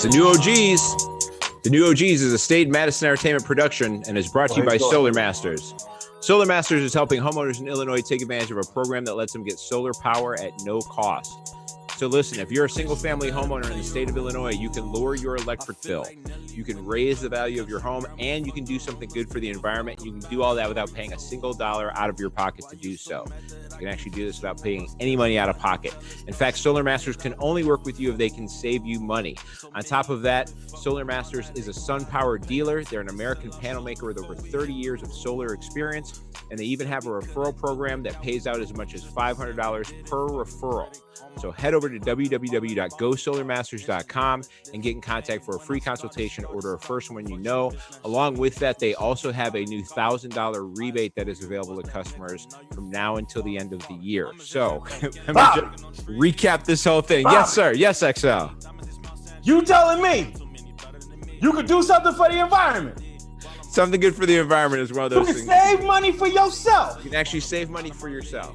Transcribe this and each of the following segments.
the New OGs. The New OGs is a State Madison Entertainment production and is brought to you by Solar Masters. Solar Masters is helping homeowners in Illinois take advantage of a program that lets them get solar power at no cost. So listen, if you're a single-family homeowner in the state of Illinois, you can lower your electric bill. You can raise the value of your home, and you can do something good for the environment. You can do all that without paying a single dollar out of your pocket to do so. You can actually do this without paying any money out of pocket. In fact, Solar Masters can only work with you if they can save you money. On top of that, Solar Masters is a SunPower dealer. They're an American panel maker with over 30 years of solar experience, and they even have a referral program that pays out as much as $500 per referral. So head over to www.gosolarmasters.com and get in contact for a free consultation. Order a first one you know. Along with that, they also have a new $1,000 rebate that is available to customers from now until the end of the year. So let me just recap this whole thing. Yes, sir. Yes, XL. You telling me you could do something for the environment? Something good for the environment is one of those things. You can save money for yourself. You can actually save money for yourself.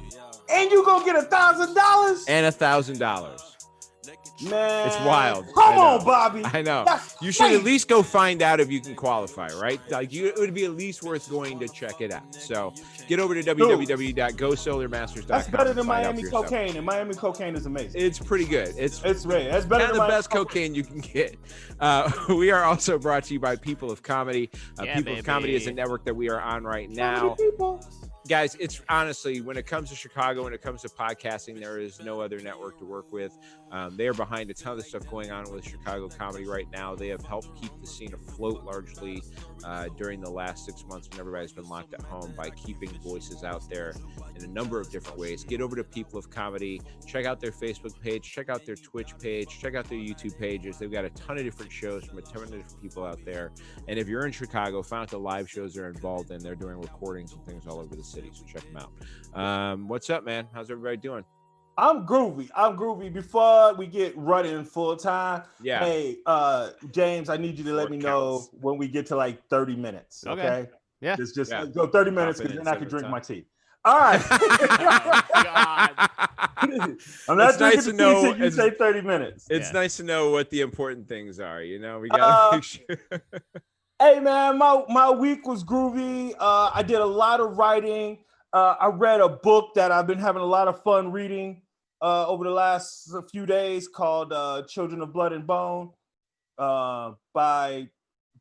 And you gonna get $1,000? And $1,000. Man, it's wild. Come on, Bobby. I know. That's you should at least go find out if you can qualify, right? Like it would be at least worth going to check it out. So get over to www.gosolarmasters.com. That's better than Miami cocaine, and Miami cocaine is amazing. It's pretty good. It's great. That's better than the best cocaine you can get. We are also brought to you by People of Comedy. People of Comedy is a network that we are on right now. Guys, it's honestly, when it comes to Chicago, when it comes to podcasting, there is no other network to work with. They are behind a ton of the stuff going on with Chicago comedy right now. They have helped keep the scene afloat largely during the last 6 months when everybody's been locked at home by keeping voices out there in a number of different ways. Get over to People of Comedy. Check out their Facebook page. Check out their Twitch page. Check out their YouTube pages. They've got a ton of different shows from a ton of different people out there. And if you're in Chicago, find out the live shows they're involved in. They're doing recordings and things all over the city, so check them out. What's up, man? How's everybody doing? I'm groovy. Before we get running full time, hey, James, I need you to let me know when we get to like 30 minutes. Okay. Yeah. Just go 30 minutes because then I can drink my tea. All right. I'm not drinking the tea till you say 30 minutes. It's nice to know what the important things are. You know, we gotta make sure. Hey man, my week was groovy. I did a lot of writing. I read a book that I've been having a lot of fun reading over the last few days called Children of Blood and Bone by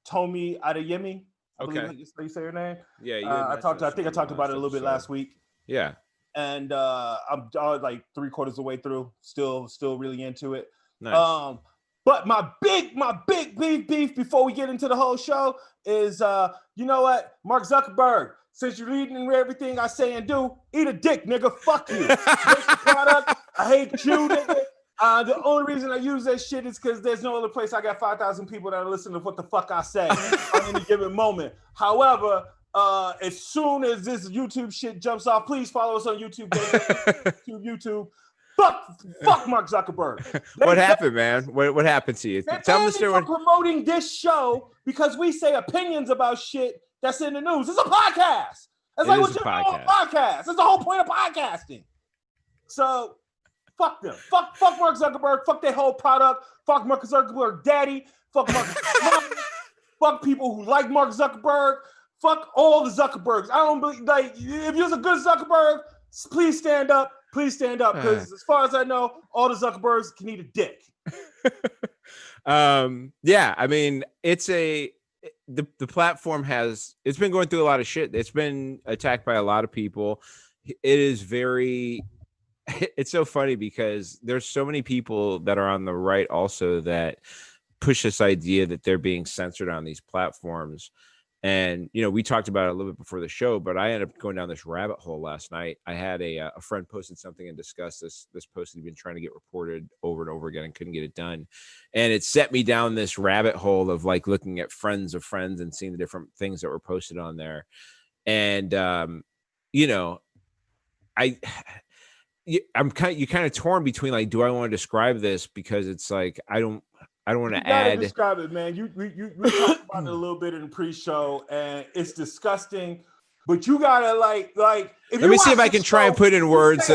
Tomi Adeyemi. Okay. You say her name? Yeah. I talked about it a little bit last week. Yeah. And I'm like 3/4 of the way through. Still really into it. Nice. But my big beef before we get into the whole show is, you know what? Mark Zuckerberg, since you're reading everything I say and do, eat a dick, nigga. Fuck you. Product. I hate you, nigga. The only reason I use that shit is because there's no other place I got 5,000 people that are listening to what the fuck I say on any given moment. However, as soon as this YouTube shit jumps off, please follow us on YouTube. YouTube. Fuck Mark Zuckerberg. What happened, man? What happened to you? Tell me for promoting this show because we say opinions about shit that's in the news. It's a podcast. It's like what's your podcast? That's the whole point of podcasting. So fuck them. Fuck Mark Zuckerberg. Fuck their whole product. Fuck Mark Zuckerberg daddy. Fuck Mark Zuckerberg. Fuck people who like Mark Zuckerberg. Fuck all the Zuckerbergs. I don't believe, like, if you're a good Zuckerberg, please stand up. Please stand up, because as far as I know, all the Zuckerbergs can eat a dick. Yeah, I mean, the platform it's been going through a lot of shit. It's been attacked by a lot of people. It's so funny because there's so many people that are on the right also that push this idea that they're being censored on these platforms. And, you know, we talked about it a little bit before the show, but I ended up going down this rabbit hole last night. I had a friend posted something and discussed this post that he'd been trying to get reported over and over again and couldn't get it done. And it set me down this rabbit hole of like looking at friends of friends and seeing the different things that were posted on there. And, you know, I'm kind of torn between like, do I want to describe this? Because it's like, I don't want to add. Describe it, man. We talked about it a little bit in the pre-show, and it's disgusting. But you gotta like. Let me see if I can try and put in words.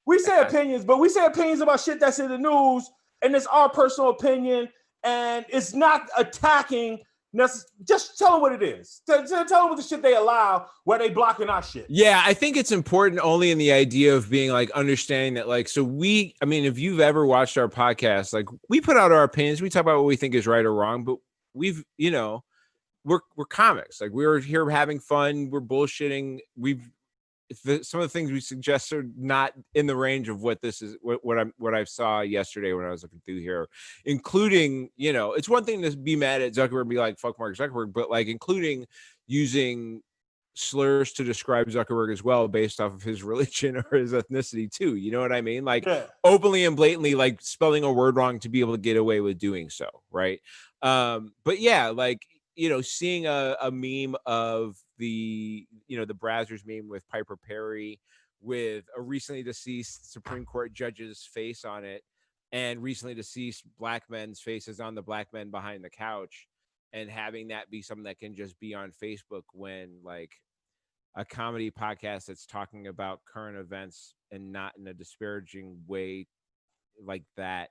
We say opinions, but we say opinions about shit that's in the news, and it's our personal opinion. and it's not attacking. Just tell them what it is. Tell them what the shit they allow where they blocking our shit. Yeah, I think it's important only in the idea of being like understanding that like, so I mean, if you've ever watched our podcast, like we put out our opinions, we talk about what we think is right or wrong, but we've, we're comics. Like we're here having fun, we're bullshitting. Some of the things we suggest are not in the range of what this is, what I saw yesterday when I was looking through here, including, it's one thing to be mad at Zuckerberg and be like, fuck Mark Zuckerberg, but like including using slurs to describe Zuckerberg as well, based off of his religion or his ethnicity too. You know what I mean? Like openly and blatantly, like spelling a word wrong to be able to get away with doing so. Right. But yeah, like, seeing a meme of the Brazzers meme with Piper Perry with a recently deceased Supreme Court judge's face on it, and recently deceased black men's faces on the black men behind the couch, and having that be something that can just be on Facebook when like a comedy podcast that's talking about current events and not in a disparaging way like that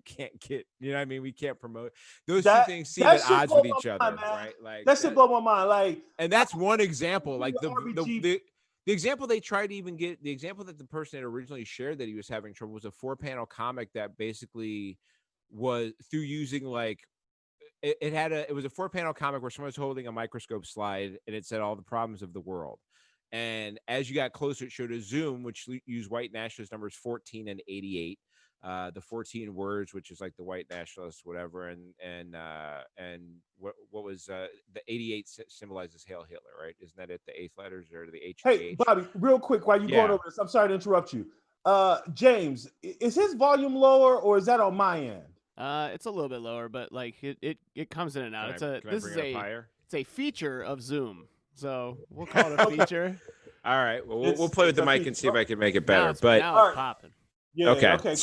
can't get, what I mean? We can't promote those two things seem at odds with each other, right? Like that shit blow my mind. Like, and that's one example. Like the example they tried to even get, the example that the person had originally shared that he was having trouble was a 4-panel comic that basically was through using like it was a 4-panel comic where someone was holding a microscope slide and it said all the problems of the world. And as you got closer, it showed a zoom, which used white nationalist numbers 14 and 88. The 14 words, which is like the white nationalists, whatever, and what was the 88 symbolizes Hail Hitler, right? Isn't that it? The 8th letters or the H? Hey, Bobby, real quick, while you going over this, I'm sorry to interrupt you. James, is his volume lower or is that on my end? It's a little bit lower, but like it comes in and out. It's a feature of Zoom, so we'll call it a feature. All right, well we'll play with the mic and see if I can make it better. Now it's popping. Yeah, okay. Cool.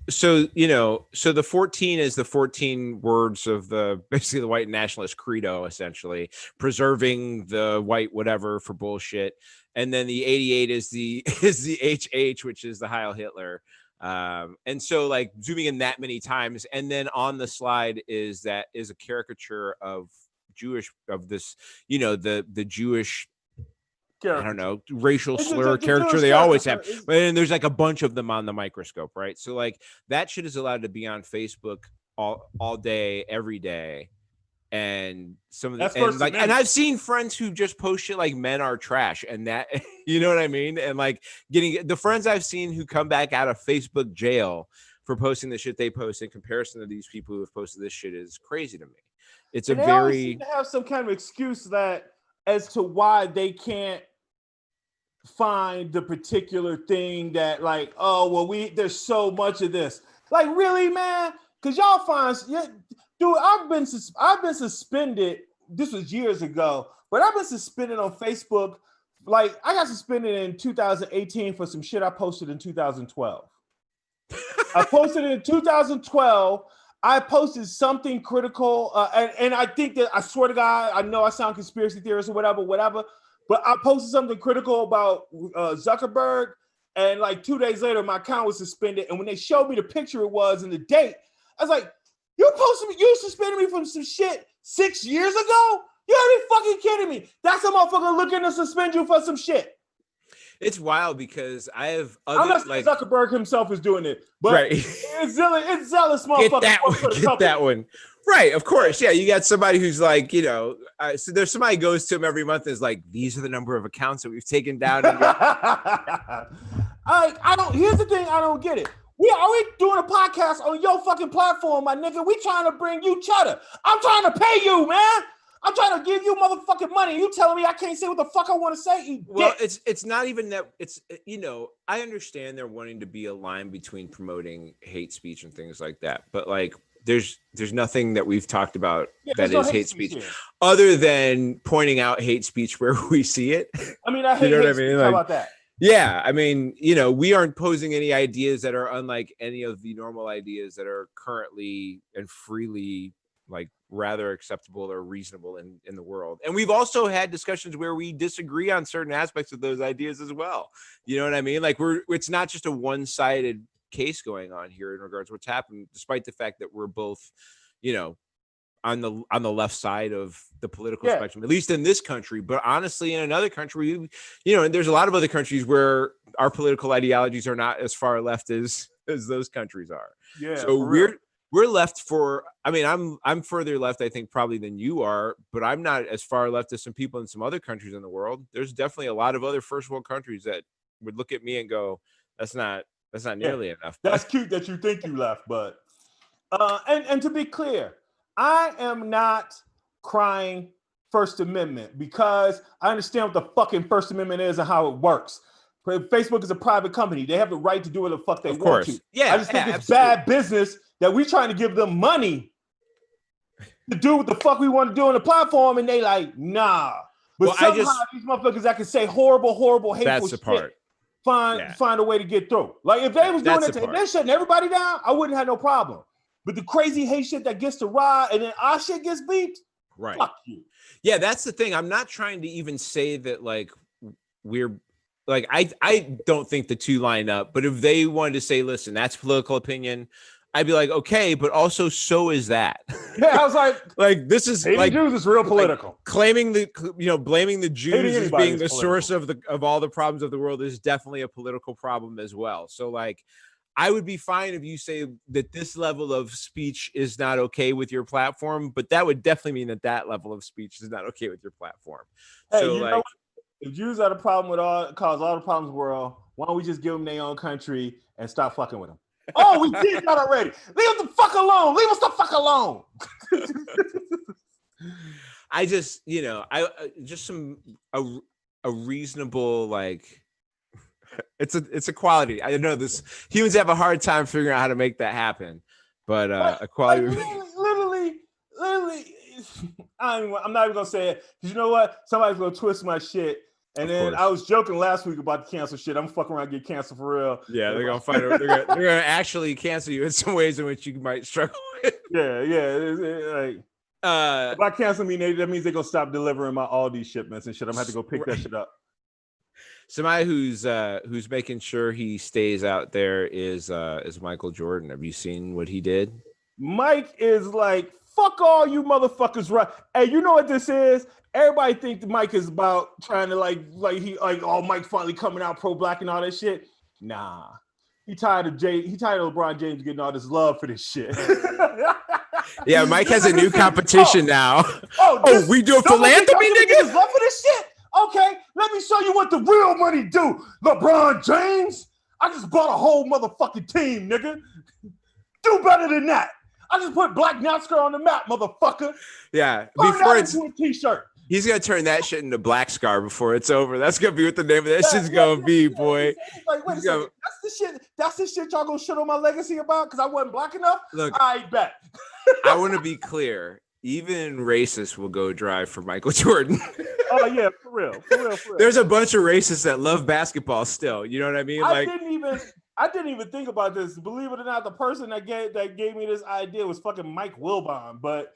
So the 14 is the 14 words of basically the white nationalist credo, essentially preserving the white whatever for bullshit, and then the 88 is the HH, which is the Heil Hitler. And so like zooming in that many times, and then on the slide is a caricature of this, the Jewish. I don't know, racial slur character they always have. And there's like a bunch of them on the microscope, right? So like that shit is allowed to be on Facebook all day, every day. And some of the and I've seen friends who just post shit like men are trash, and that you know what I mean? And like getting the friends I've seen who come back out of Facebook jail for posting the shit they post in comparison to these people who have posted this shit is crazy to me. It's and they seem to have some kind of excuse that as to why they can't find the particular thing that like, oh well, there's so much of this. Like, really, man? Because y'all find, dude, I've been suspended. This was years ago, but I've been suspended on Facebook. Like, I got suspended in 2018 for some shit I posted in 2012. I posted it in 2012. I posted something critical, and I think that, I swear to God, I know I sound conspiracy theorist or whatever, but I posted something critical about Zuckerberg, and like 2 days later, my account was suspended. And when they showed me the picture it was and the date, I was like, you suspended me from some shit 6 years ago? You gotta be fucking kidding me. That's a motherfucker looking to suspend you for some shit. It's wild because I have I'm not saying Zuckerberg himself is doing it, but right. it's zealous motherfucker. Get that one. Right, of course. Yeah, you got somebody who's like, so there's somebody goes to him every month and is like, these are the number of accounts that we've taken down. I don't, here's the thing, I don't get it. We doing a podcast on your fucking platform, my nigga. We trying to bring you cheddar. I'm trying to pay you, man. I'm trying to give you motherfucking money. You telling me I can't say what the fuck I want to say? Well, it's not even that. It's, I understand they're wanting to be a line between promoting hate speech and things like that. But like, there's nothing that we've talked about that is hate speech other than pointing out hate speech where we see it. I mean, I hate hate speech. How about that? Yeah, I mean, we aren't posing any ideas that are unlike any of the normal ideas that are currently and freely like rather acceptable or reasonable in the world. And we've also had discussions where we disagree on certain aspects of those ideas as well. You know what I mean? Like it's not just a one-sided case going on here in regards to what's happened, despite the fact that we're both, on the left side of the political spectrum, at least in this country. But honestly, in another country, and there's a lot of other countries where our political ideologies are not as far left as those countries are. Yeah. So we're left I'm further left, I think, probably than you are, but I'm not as far left as some people in some other countries in the world. There's definitely a lot of other first world countries that would look at me and go, that's not nearly enough. That's cute that you think you left, but and to be clear, I am not crying First Amendment because I understand what the fucking First Amendment is and how it works. Facebook is a private company. They have the right to do what the fuck they want to. Yeah, I just think it's bad business that we trying to give them money to do what the fuck we want to do on the platform, and they like, nah. But somehow these motherfuckers that can say horrible, hateful shit find a way to get through. Like if they was doing it and they shutting everybody down, I wouldn't have no problem. But the crazy hate shit that gets to ride and then our shit gets beeped, right? Fuck you. Yeah, that's the thing. I'm not trying to even say that like we're like I don't think the two line up. But if they wanted to say, listen, that's political opinion, I'd be like, okay, but also so is that. Yeah, I was like this is hating Jews is real political. Like blaming the Jews as being the source of all the problems of the world is definitely a political problem as well. So like, I would be fine if you say that this level of speech is not okay with your platform, but that would definitely mean that level of speech is not okay with your platform. Hey, so you know what? If Jews are the problem cause all the problems in the world, why don't we just give them their own country and stop fucking with them? Oh, we did that already. Leave them the fuck alone. Leave us the fuck alone. I just, a reasonable, like, it's a quality. I know humans have a hard time figuring out how to make that happen, but a quality. Literally, I'm not even gonna say it because you know what? Somebody's gonna twist my shit. And then I was joking last week about the cancel shit. I'm fucking around and get canceled for real. Yeah, they're gonna find it. They're gonna actually cancel you in some ways in which you might struggle with. Yeah. If I cancel me, that means they're gonna stop delivering my Aldi shipments and shit. I'm gonna have to go pick that shit up. Somebody who's making sure he stays out there is Michael Jordan. Have you seen what he did? Mike is like, fuck all you motherfuckers, right? Hey, you know what this is? Everybody think that Mike is about trying to Mike finally coming out pro-black and all that shit. Nah. He tired of LeBron James getting all this love for this shit. Yeah, Mike has a new competition now. We do philanthropy, nigga? Love for this shit? Okay, let me show you what the real money do, LeBron James. I just bought a whole motherfucking team, nigga. Do better than that. I just put Black NASCAR on the map, motherfucker. Yeah, before it's a t-shirt. He's gonna turn that shit into Black Scar before it's over. That's gonna be what the name of that shit's gonna be, boy. Like, wait a second. That's the shit y'all gonna shit on my legacy about because I wasn't black enough? Look, I bet. I want to be clear. Even racists will go drive for Michael Jordan. Oh yeah, for real. There's a bunch of racists that love basketball still. You know what I mean? I didn't even think about this. Believe it or not, the person that gave me this idea was fucking Mike Wilbon. But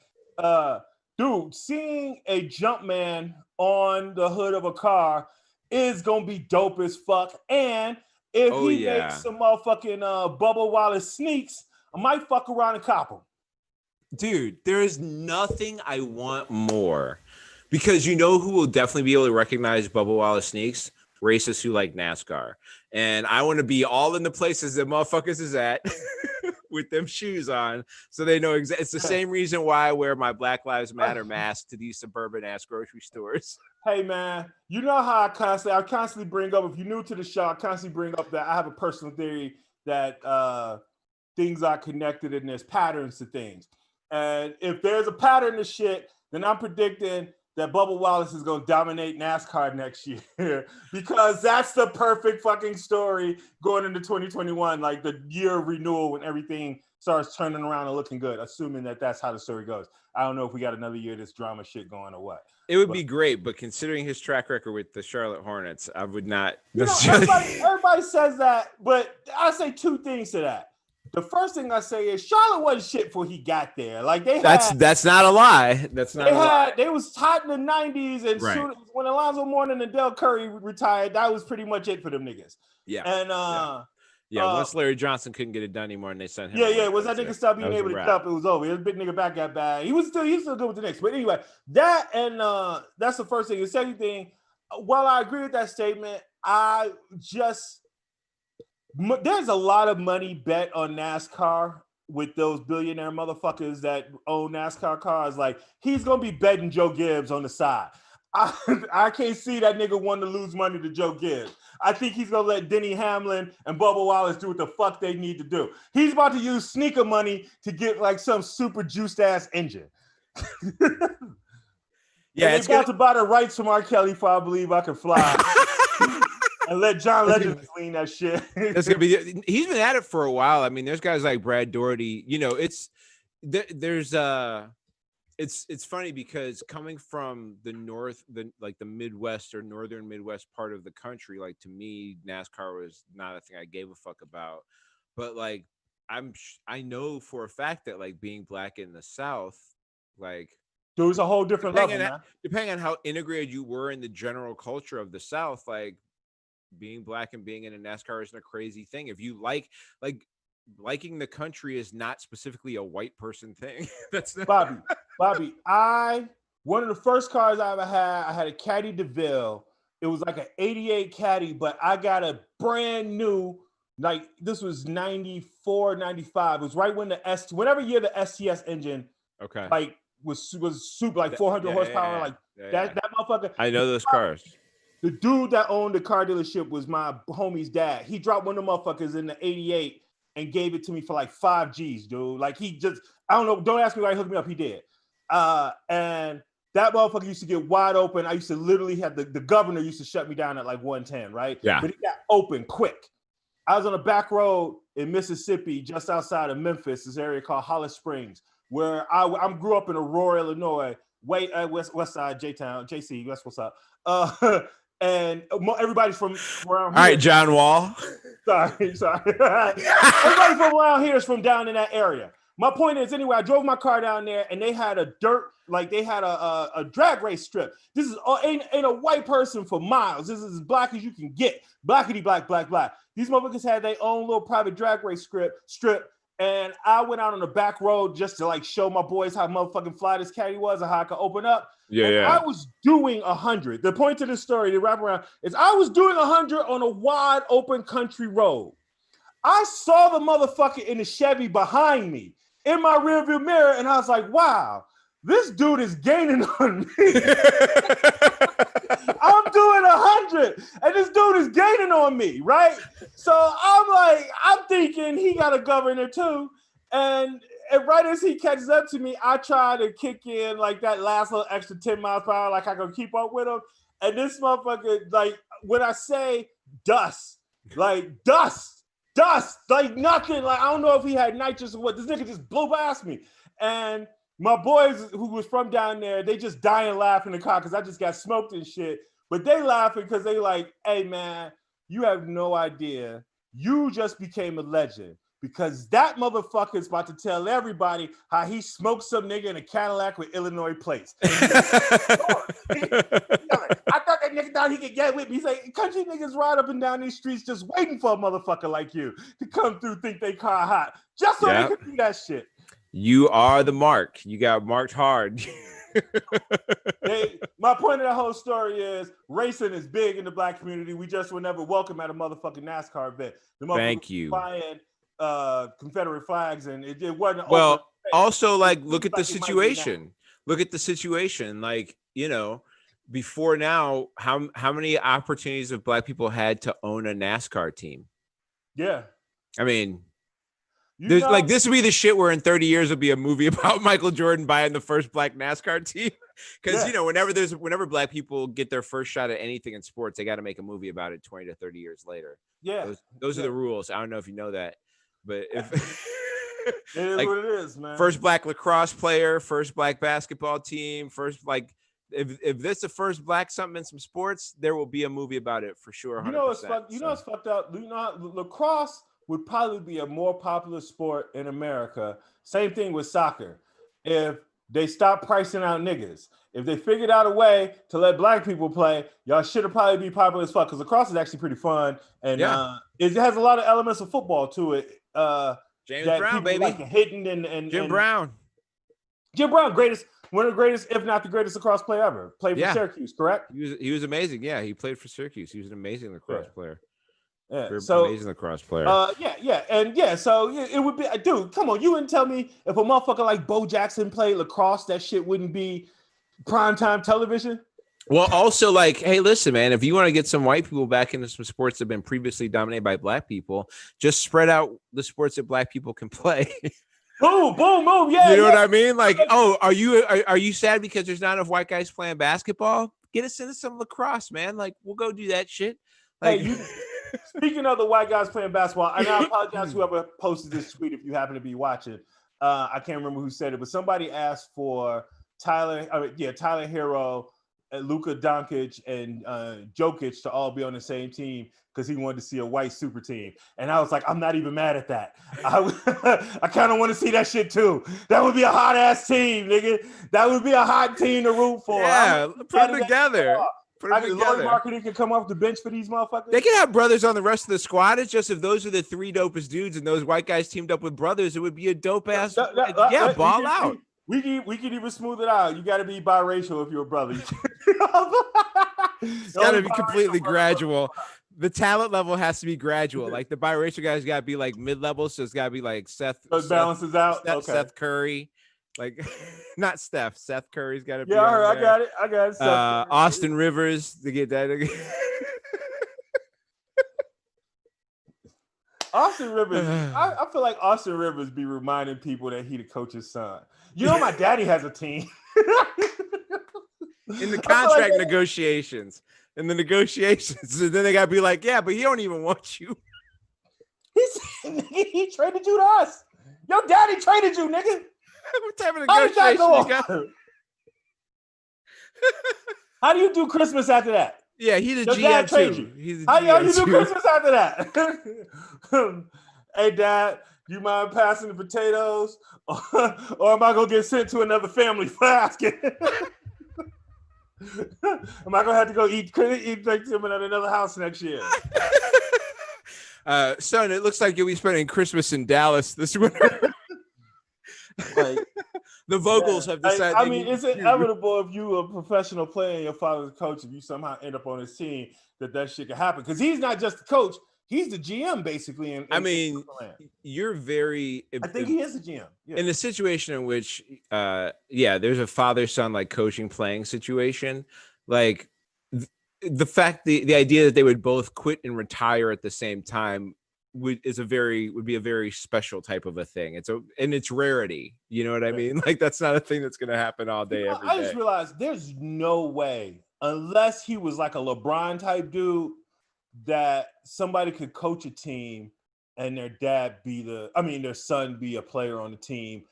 dude, seeing a jump man on the hood of a car is gonna be dope as fuck. And if he makes some motherfucking Bubba Wallace sneaks, I might fuck around and cop him. Dude, there is nothing I want more. Because you know who will definitely be able to recognize Bubba Wallace sneaks? Racists who like NASCAR. And I want to be all in the places that motherfuckers is at with them shoes on. So they know exactly. It's the same reason why I wear my Black Lives Matter mask to these suburban ass grocery stores. Hey man, you know how I constantly bring up, if you're new to the show, I constantly bring up that I have a personal theory that things are connected and there's patterns to things. And if there's a pattern to shit, then I'm predicting that Bubba Wallace is going to dominate NASCAR next year because that's the perfect fucking story going into 2021, like the year of renewal when everything starts turning around and looking good, assuming that that's how the story goes. I don't know if we got another year of this drama shit going or what. It would be great, but considering his track record with the Charlotte Hornets, I would not necessarily. Everybody says that, but I say two things to that. The first thing I say is Charlotte wasn't shit before he got there. Like that's not a lie. That's not a lie. They was hot in the 90s, and soon, when Alonzo Mourning and Del Curry retired, that was pretty much it for them niggas. Yeah. And Yeah, once Larry Johnson couldn't get it done anymore, and they sent him. Yeah. Once that nigga stopped being able to jump, it was over. His big nigga back got bad. He's still good with the Knicks. But anyway, that and that's the first thing. The second thing, while I agree with that statement, there's a lot of money bet on NASCAR with those billionaire motherfuckers that own NASCAR cars. Like, he's gonna be betting Joe Gibbs on the side. I can't see that nigga wanting to lose money to Joe Gibbs. I think he's gonna let Denny Hamlin and Bubba Wallace do what the fuck they need to do. He's about to use sneaker money to get like some super juiced ass engine. Yeah, it's about to buy the rights from R. Kelly for I Believe I Can Fly. And let John Legend clean that shit. That's gonna be. He's been at it for a while. I mean, there's guys like Brad Doherty. You know, it's funny because coming from the north, the Midwest or northern Midwest part of the country, like, to me, NASCAR was not a thing I gave a fuck about. But like, I know for a fact that, like, being black in the South, like, there was a whole different level, man. Depending on how integrated you were in the general culture of the South, like, being black and being in a NASCAR isn't a crazy thing. If you liking the country is not specifically a white person thing. That's not... Bobby. One of the first cars I ever had, I had a Caddy DeVille. It was like an 88 Caddy, but I got a brand new, like, this was 94, 95. It was right when whatever year the STS engine, like, was super, like 400 horsepower, that motherfucker. I know those cars. The dude that owned the car dealership was my homie's dad. He dropped one of the motherfuckers in the 88 and gave it to me for like 5 G's, dude. Like, he just, I don't know. Don't ask me why he hooked me up. He did. And that motherfucker used to get wide open. I used to literally have the governor used to shut me down at like 110, right? Yeah. But it got open quick. I was on a back road in Mississippi, just outside of Memphis, this area called Hollis Springs, where I grew up in Aurora, Illinois, west side, J-Town, JC, that's what's up. And everybody's from around here. All right, John Wall. Sorry. Everybody from around here is from down in that area. My point is, anyway, I drove my car down there, and they had a drag race strip. This is ain't a white person for miles. This is as black as you can get. Blackity black. These motherfuckers had their own little private drag race strip. And I went out on the back road just to like show my boys how motherfucking fly this caddy was and how I could open up. I was doing 100. The point to this story, to wrap around, is I was doing 100 on a wide open country road. I saw the motherfucker in the Chevy behind me in my rearview mirror, and I was like, wow, this dude is gaining on me. I'm doing 100, and this dude is gaining on me, right? So I'm thinking he got a governor too, and right as he catches up to me, I try to kick in like that last little extra 10 miles per hour, like I can keep up with him. And this motherfucker, like, when I say dust, like nothing. Like, I don't know if he had nitrous or what. This nigga just blew past me. And my boys who was from down there, they just dying laughing in the car because I just got smoked and shit. But they laughing because they like, hey, man, you have no idea. You just became a legend. Because that motherfucker is about to tell everybody how he smoked some nigga in a Cadillac with Illinois plates. I thought that nigga thought he could get with me. He's like, country niggas ride up and down these streets just waiting for a motherfucker like you to come through, think they car hot, just so they could do that shit. You are the mark. You got marked hard. My point of the whole story is racing is big in the black community. We just were never welcome at a motherfucking NASCAR event. Thank you. Flying Confederate flags, and it wasn't. Well, also, like, look at the situation. Look at the situation. Like, you know, before now, how many opportunities have black people had to own a NASCAR team? Yeah. I mean, there's like, this would be the shit where in 30 years will be a movie about Michael Jordan buying the first black NASCAR team. Because, you know, whenever black people get their first shot at anything in sports, they got to make a movie about it 20 to 30 years later. Yeah. Those are the rules. I don't know if you know that. But if it is like, what it is, man. First black lacrosse player, first black basketball team, first, like, if this is the first black something in some sports, there will be a movie about it for sure. 100%. You know what's fucked up? You know, lacrosse would probably be a more popular sport in America. Same thing with soccer. If they stopped pricing out niggas. If they figured out a way to let black people play, y'all should have probably be popular as fuck. Because lacrosse is actually pretty fun, and it has a lot of elements of football to it. James Brown, baby, like hitting and Jim Brown, greatest, one of the greatest, if not the greatest lacrosse player ever. Played for Syracuse, correct? He was amazing. Yeah, he played for Syracuse. He was an amazing lacrosse player. Yeah, amazing lacrosse player. So it would be, dude. Come on, you wouldn't tell me if a motherfucker like Bo Jackson played lacrosse, that shit wouldn't be primetime television. Well, also, like, hey, listen, man, if you want to get some white people back into some sports that have been previously dominated by black people, just spread out the sports that black people can play. Boom, boom, boom. Yeah, you know what I mean? Like, oh, are you sad because there's not enough white guys playing basketball? Get us into some lacrosse, man. Like, we'll go do that shit. Like, hey, speaking of the white guys playing basketball, and I apologize whoever posted this tweet if you happen to be watching. I can't remember who said it, but somebody asked for Tyler Hero, Luka Doncic, and Jokic to all be on the same team because he wanted to see a white super team. And I was like, I'm not even mad at that. I kind of want to see that shit too. That would be a hot ass team, nigga. That would be a hot team to root for. Yeah, put them together. Laurie Marketing can come off the bench for these motherfuckers. They can have brothers on the rest of the squad. It's just if those are the three dopest dudes and those white guys teamed up with brothers, it would be a dope ass. Ball out. We can even smooth it out. You got to be biracial if you're a brother. It's got to be completely gradual. The talent level has to be gradual. Like the biracial guys got to be like mid-level, so it's got to be like Seth. So it balances out. Seth Curry, like not Steph. Seth Curry's got to be. Yeah, I got it. Austin Rivers to get that. Austin Rivers. I feel like Austin Rivers be reminding people that he the coach's son. You know, my daddy has a team. In the contract negotiations. And then they gotta be like, yeah, but he don't even want you. He traded you to us. Your daddy traded you, nigga. What type of negotiation you got? How do you do Christmas after that? Yeah, he's a GM too. How you do Christmas after that? Hey, Dad, you mind passing the potatoes, or am I gonna get sent to another family for asking? Am I gonna have to go eat Thanksgiving at another house next year? Son, it looks like you'll be spending Christmas in Dallas this winter. Like, the Vogels have decided. I mean, it's inevitable if you a professional player and your father's a coach, if you somehow end up on his team, that shit can happen. Because he's not just the coach, he's the GM basically. You're very. I think he is the GM. Yeah. In a situation in which, there's a father-son like coaching playing situation, like the idea that they would both quit and retire at the same time would be a very special type of a thing. It's rarity. You know what I mean? Like that's not a thing that's going to happen all day, every day. I just realized there's no way, unless he was like a LeBron type dude, that somebody could coach a team and their son be a player on the team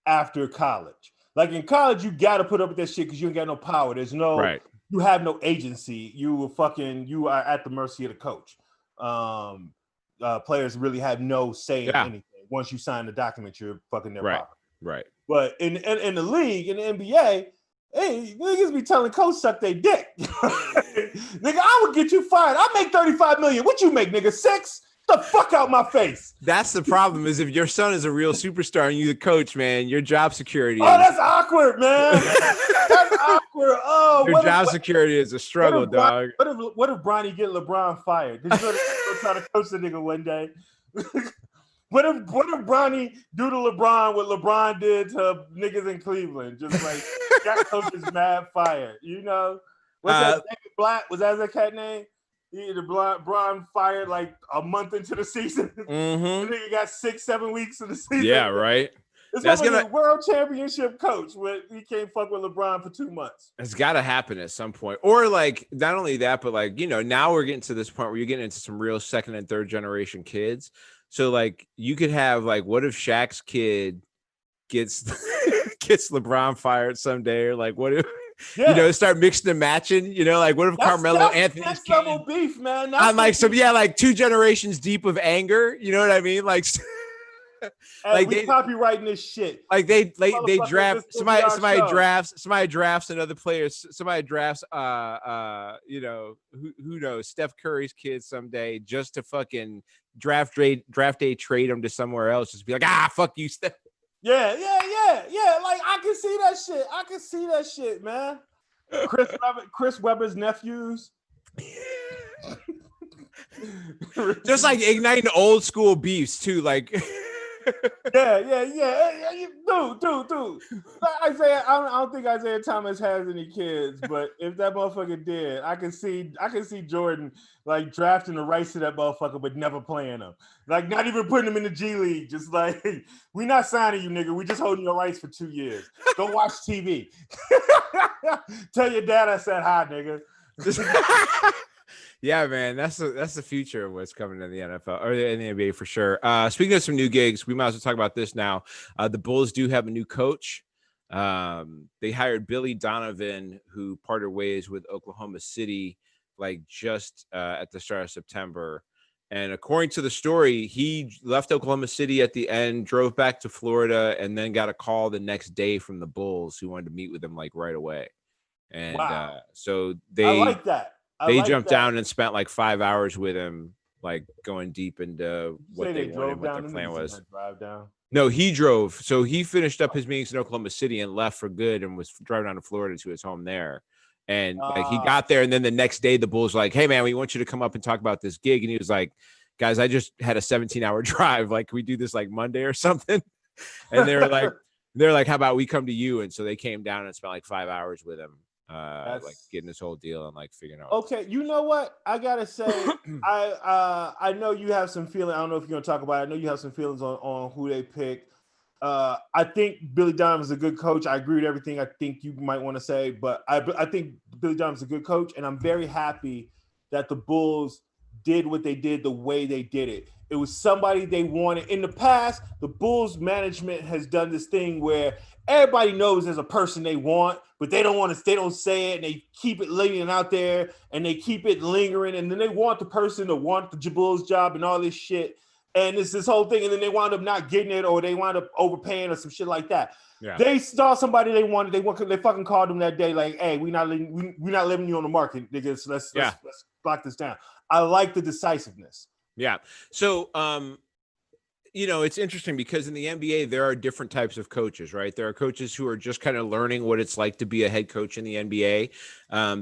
after college. Like in college, you got to put up with that shit because you ain't got no power. There's no, right. You have no agency. You are at the mercy of the coach. Players really have no say in anything. Once you sign the document, you're fucking their property. Right. But in the league, in the NBA, hey, niggas be telling coach suck they dick. Nigga, I would get you fired. I make $35 million. What you make, nigga? 6? The fuck out my face. That's the problem. Is if your son is a real superstar and you the coach, man, your job security. Oh, that's awkward, man. That's awkward. Oh, your job security is a struggle, dog. What if Bronny get LeBron fired? Did you go try to coach the nigga one day? What if Bronny do to LeBron what LeBron did to niggas in Cleveland? Just like that coach is mad fired. You know? What's that? David Blatt? Was that his cat name? Bron fired like a month into the season. Mm-hmm. The nigga got 6-7 weeks of the season. Yeah, right. That's gonna be a world championship coach, but he can't fuck with LeBron for 2 months. It's got to happen at some point, or like not only that, but like now we're getting to this point where you're getting into some real second and third generation kids. So like you could have like, what if Shaq's kid gets LeBron fired someday, or like what if? Yeah. Start mixing and matching, like what if Carmelo Anthony's next level beef, man. I'm like, like 2 generations deep of anger, you know what I mean? Like Like we copywriting this shit. Like they draft somebody drafts another player. Somebody drafts who knows, Steph Curry's kid someday, just to fucking draft day trade him to somewhere else. Just be like, fuck you, Steph. Yeah. Like I can see that shit, man. Chris Webber's nephews. Just like igniting old school beefs too, like. Yeah. Dude. Isaiah, I don't think Isaiah Thomas has any kids, but if that motherfucker did, I can see Jordan like drafting the rights to that motherfucker, but never playing him. Like not even putting him in the G League. Just like, we not signing you, nigga. We just holding your rights for 2 years. Go watch TV. Tell your dad I said hi, nigga. Yeah, man, that's the future of what's coming in the NFL or in the NBA for sure. Speaking of some new gigs, we might as well talk about this now. The Bulls do have a new coach. They hired Billy Donovan, who parted ways with Oklahoma City, like just at the start of September. And according to the story, he left Oklahoma City at the end, drove back to Florida, and then got a call the next day from the Bulls, who wanted to meet with him like right away. And so I like that. They jumped down and spent like 5 hours with him, like going deep into what they wanted, what their plan was. Drive down. No, he drove. So he finished up his meetings in Oklahoma City and left for good and was driving down to Florida to his home there. And like he got there, and then the next day the Bulls were like, "Hey man, we want you to come up and talk about this gig." And he was like, "Guys, I just had a 17-hour drive. Like, can we do this like Monday or something?" And they were like, "How about we come to you?" And so they came down and spent like 5 hours with him. Like getting this whole deal and like figuring out. Okay, you know what? I gotta say, I know you have some feeling. I don't know if you're gonna talk about it. I know you have some feelings on who they pick. I think Billy Donovan's a good coach. I agree with everything I think you might want to say, but I think Billy Donovan's a good coach, and I'm very happy that the Bulls did what they did the way they did it. It was somebody they wanted. In the past, the Bulls management has done this thing where everybody knows there's a person they want, but they don't say it, and they keep it laying out there, and they keep it lingering, and then they want the person to want the Bulls job and all this shit, and it's this whole thing, and then they wind up not getting it, or they wind up overpaying or some shit like that. Yeah. They saw somebody they wanted. They fucking called them that day, like, "Hey, we're not leaving you on the market, nigga. So let's lock this down." I like the decisiveness. Yeah. So, it's interesting because in the NBA, there are different types of coaches, right? There are coaches who are just kind of learning what it's like to be a head coach in the NBA.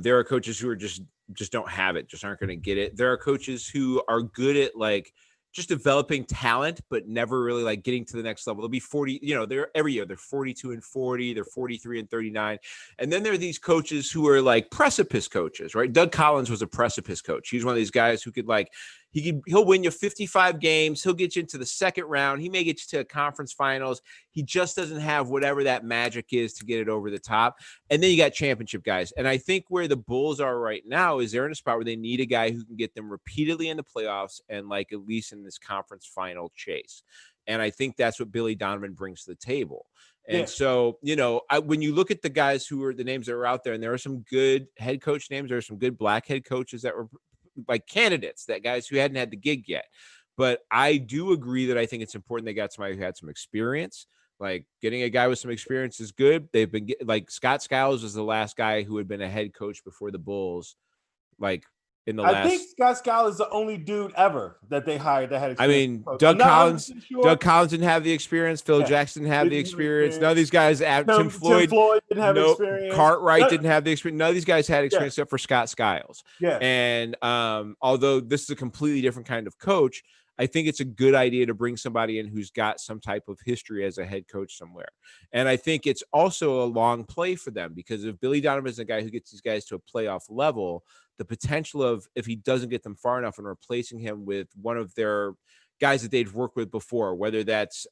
There are coaches who are just don't have it, just aren't going to get it. There are coaches who are good at like just developing talent, but never really like getting to the next level. They'll be 40, they're every year, they're 42 and 40, they're 43 and 39. And then there are these coaches who are like precipice coaches, right? Doug Collins was a precipice coach. He's one of these guys who could like, he'll win you 55 games. He'll get you into the second round. He may get you to a conference finals. He just doesn't have whatever that magic is to get it over the top. And then you got championship guys. And I think where the Bulls are right now is they're in a spot where they need a guy who can get them repeatedly in the playoffs and like at least in this conference final chase. And I think that's what Billy Donovan brings to the table. And so, when you look at the guys who are the names that are out there, and there are some good head coach names, there are some good black head coaches that were like candidates, that guys who hadn't had the gig yet. But I do agree that I think it's important they got somebody who had some experience. Like getting a guy with some experience is good. They've been like Scott Skiles was the last guy who had been a head coach before the Bulls. Like in the last, I think Scott Skiles is the only dude ever that they hired that had experience. I mean, Doug Collins didn't have the experience. Phil Jackson didn't have the experience. None of these guys, Tim Floyd didn't have experience. Cartwright didn't have the experience. None of these guys had experience except for Scott Skiles. Yeah. And although this is a completely different kind of coach, I think it's a good idea to bring somebody in who's got some type of history as a head coach somewhere. And I think it's also a long play for them, because if Billy Donovan is a guy who gets these guys to a playoff level, the potential of, if he doesn't get them far enough, and replacing him with one of their guys that they've worked with before, whether that's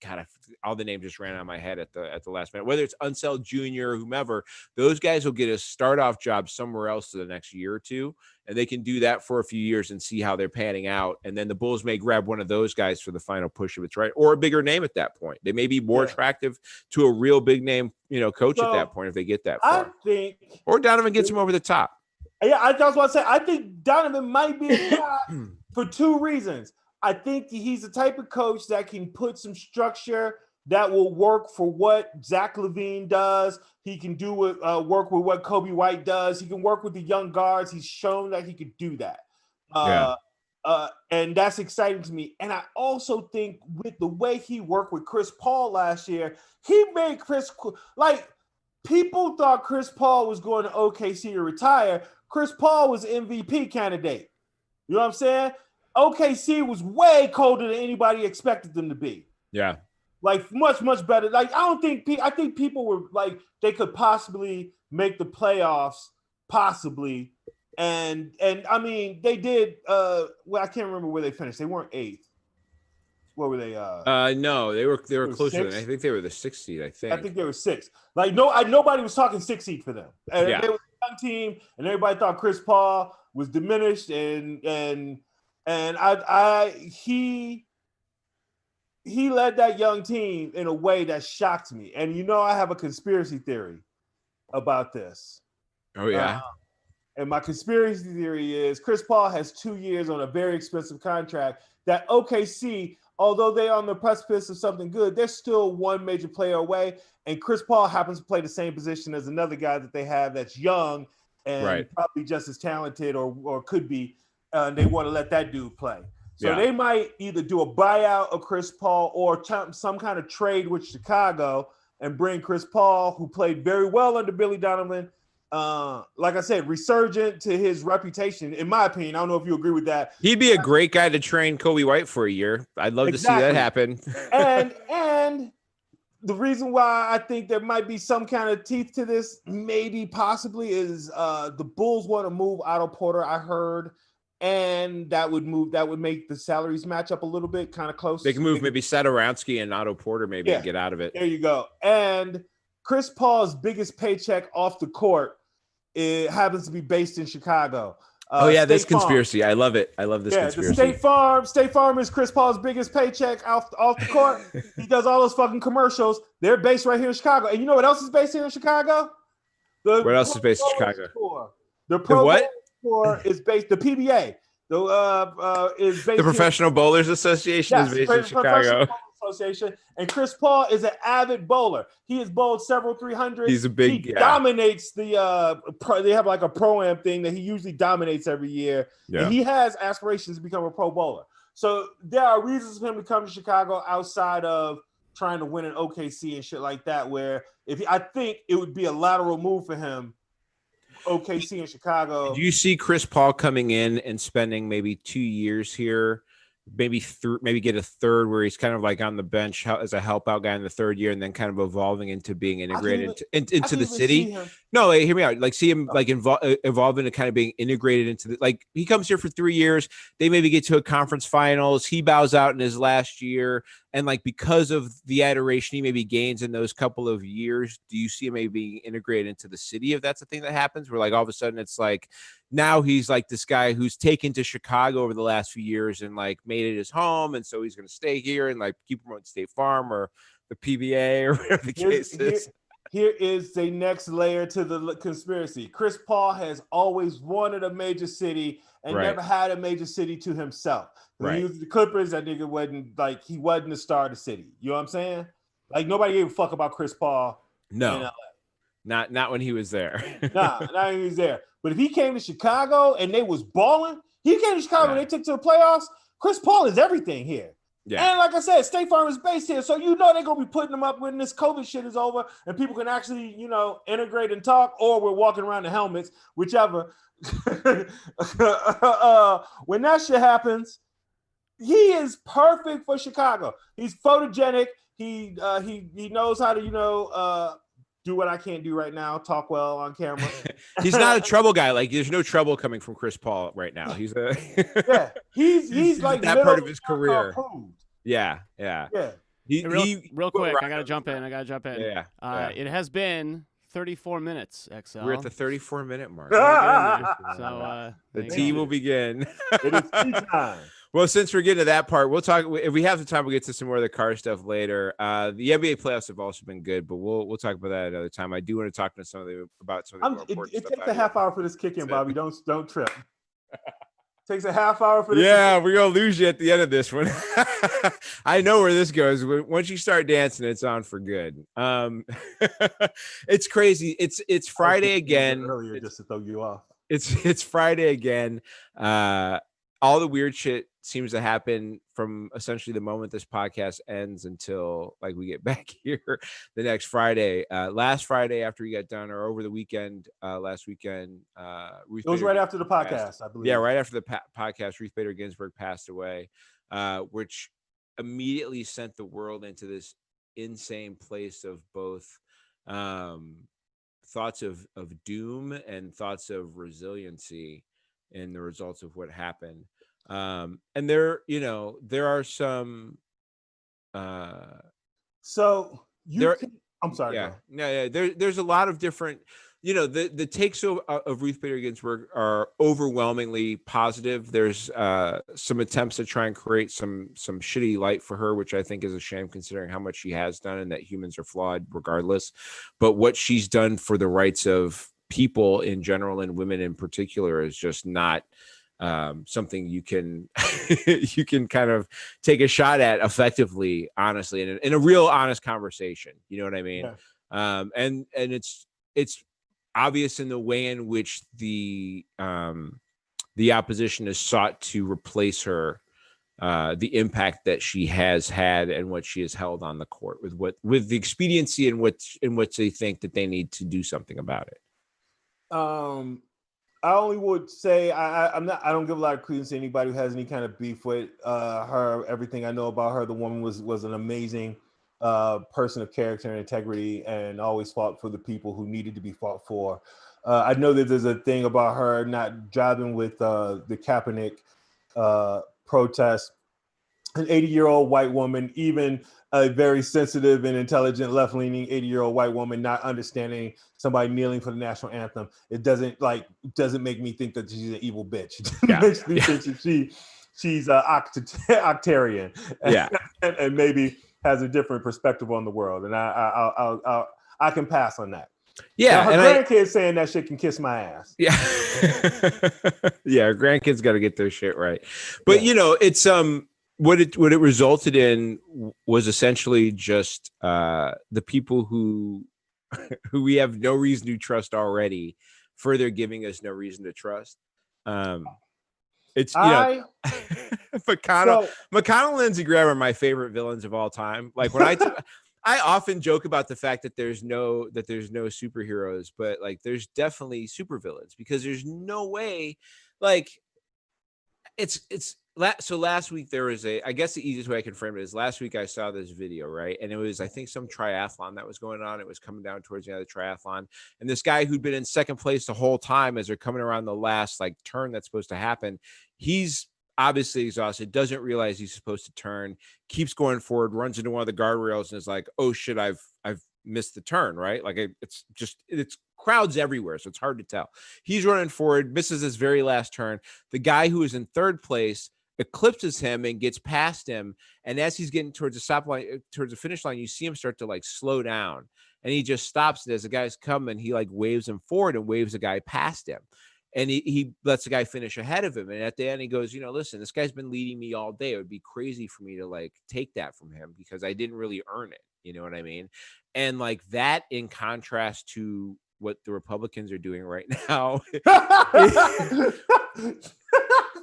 God, all the names just ran out of my head at the last minute. Whether it's Unseld Jr. or whomever, those guys will get a start-off job somewhere else for the next year or two, and they can do that for a few years and see how they're panning out. And then the Bulls may grab one of those guys for the final push if it's right, or a bigger name at that point. They may be more attractive to a real big name, coach at that point if they get that far. I think, or Donovan gets him over the top. Yeah, I was about to say, I think Donovan might be a top for two reasons. I think he's the type of coach that can put some structure that will work for what Zach LaVine does. He can work with what Kobe White does. He can work with the young guards. He's shown that he could do that. And that's exciting to me. And I also think with the way he worked with Chris Paul last year, he made people thought Chris Paul was going to OKC to retire. Chris Paul was MVP candidate. You know what I'm saying? OKC was way colder than anybody expected them to be. Yeah. Like much, much better. Like I think people were like they could possibly make the playoffs, possibly. And I mean they did I can't remember where they finished. They weren't 8th. What were they? No, they were closer than, sixth? I think they were the 6th seed, I think they were 6th. Like nobody was talking 6th seed for them. And yeah. They were a young team, and everybody thought Chris Paul was diminished, and he led that young team in a way that shocked me. And I have a conspiracy theory about this. Oh yeah. And my conspiracy theory is Chris Paul has 2 years on a very expensive contract that OKC, although they're on the precipice of something good, they're still one major player away. And Chris Paul happens to play the same position as another guy that they have that's young and probably just as talented or could be. And they want to let that dude play. So they might either do a buyout of Chris Paul or some kind of trade with Chicago and bring Chris Paul, who played very well under Billy Donovan, like I said, resurgent to his reputation, in my opinion. I don't know if you agree with that. He'd be a great guy to train Kobe White for a year. I'd love to see that happen. and the reason why I think there might be some kind of teeth to this, maybe possibly, is the Bulls want to move Otto Porter, I heard, and that would make the salaries match up a little bit, kind of close. They can move maybe Satoransky and Otto Porter and get out of it. There you go. And Chris Paul's biggest paycheck off the court happens to be based in Chicago. This conspiracy. I love it. I love this conspiracy. The State Farm is Chris Paul's biggest paycheck off the court. He does all those fucking commercials. They're based right here in Chicago. And you know what else is based here in Chicago? What else is based in Chicago? The Pro Bowl Tour is based. The PBA is based. The Professional Bowlers Association is based in Chicago. Association, and Chris Paul is an avid bowler. He has bowled several 300s. He's a big. He dominates the. They have like a pro-am thing that he usually dominates every year. Yeah. And he has aspirations to become a pro bowler. So there are reasons for him to come to Chicago outside of trying to win an OKC and shit like that. Where I think it would be a lateral move for him. OKC in Chicago. Do you see Chris Paul coming in and spending maybe 2 years here? Maybe get a third where he's kind of like on the bench as a help out guy in the third year, and then kind of evolving into being integrated into the city. No, hear me out. Like see him like evolve into kind of being integrated into the, like he comes here for 3 years. They maybe get to a conference finals. He bows out in his last year. And like, because of the adoration he maybe gains in those couple of years, do you see him maybe being integrated into the city? If that's the thing that happens, where like all of a sudden it's like, now he's like this guy who's taken to Chicago over the last few years and like made it his home. And so he's going to stay here and like keep promoting State Farm or the PBA or whatever the case is. Here is the next layer to the conspiracy. Chris Paul has always wanted a major city and never had a major city to himself. When he was the Clippers, that nigga he wasn't the star of the city. You know what I'm saying? Like nobody gave a fuck about Chris Paul. No, not when he was there. not when he was there. But if he came to Chicago and they was balling, he came to Chicago and they took to the playoffs. Chris Paul is everything here. Yeah. And like I said, State Farm is based here. So they're going to be putting them up when this COVID shit is over and people can actually, integrate and talk, or we're walking around in helmets, whichever. When that shit happens, he is perfect for Chicago. He's photogenic. He knows how to, do what I can't do right now, talk well on camera. He's not a trouble guy. Like there's no trouble coming from Chris Paul right now. He's he's like that part of his career. Yeah. Real quick, I gotta jump in. Yeah. It has been 34 minutes, XL. We're at the 34-minute mark. So the tea will begin. It is tea time. Well, since we're getting to that part, we'll talk. If we have the time, we'll get to some more of the car stuff later. The NBA playoffs have also been good, but we'll talk about that another time. I do want to talk to about some of the more important stuff. It takes a half hour for this kick in, Bobby. Don't trip. Takes a half hour for this. Yeah, we're gonna lose you at the end of this one. I know where this goes. Once you start dancing, it's on for good. It's crazy. It's Friday again. Earlier, just to throw you off. It's Friday again. All the weird shit seems to happen from essentially the moment this podcast ends until like we get back here the next Friday. Last Friday after we got done, or over the weekend, last weekend, Ruth. It was right after the podcast, I believe. Yeah, right after the podcast, Ruth Bader Ginsburg passed away, which immediately sent the world into this insane place of both thoughts of doom and thoughts of resiliency in the results of what happened. And there are some I'm sorry. Yeah. There's a lot of different, the takes of Ruth Bader Ginsburg are overwhelmingly positive. There's some attempts to try and create some shitty light for her, which I think is a shame considering how much she has done and that humans are flawed regardless. But what she's done for the rights of people in general and women in particular is just not something you can kind of take a shot at effectively, honestly, in a real honest conversation. You know what I mean? Yeah. And it's obvious in the way in which the opposition has sought to replace her, the impact that she has had and what she has held on the court with the expediency in which they think that they need to do something about it. I only would say I don't give a lot of credence to anybody who has any kind of beef with her. Everything I know about her, the woman was an amazing person of character and integrity, and always fought for the people who needed to be fought for. I know that there's a thing about her not jiving with the Kaepernick protest. An 80-year-old white woman, even a very sensitive and intelligent left-leaning 80-year-old white woman, not understanding somebody kneeling for the national anthem. It doesn't make me think that she's an evil bitch. It makes me think that she's octarian, and maybe has a different perspective on the world. And I can pass on that. Yeah, now, her grandkids saying that shit can kiss my ass. Yeah, yeah, her grandkids got to get their shit right. But it's what it resulted in was essentially just the people who we have no reason to trust already, further giving us no reason to trust. It's McConnell and Lindsey Graham are my favorite villains of all time. Like when I often joke about the fact that there's no superheroes, but like there's definitely supervillains, because there's no way, like so last week there was I guess the easiest way I can frame it is last week I saw this video, right? And it was, I think, some triathlon that was going on. It was coming down towards the end of the triathlon. And this guy who'd been in second place the whole time as they're coming around the last like turn that's supposed to happen, he's obviously exhausted, doesn't realize he's supposed to turn, keeps going forward, runs into one of the guardrails and is like, oh shit, I've missed the turn, right? Like it's crowds everywhere, so it's hard to tell. He's running forward, misses his very last turn. The guy who is in third place eclipses him and gets past him, and as he's getting towards the stop line, towards the finish line, you see him start to like slow down, and he just stops. And as the guy's coming, he like waves him forward and waves the guy past him, and he lets the guy finish ahead of him. And at the end he goes, listen, this guy's been leading me all day. It would be crazy for me to like take that from him because I didn't really earn it. You know what I mean? And like that, in contrast to what the Republicans are doing right now,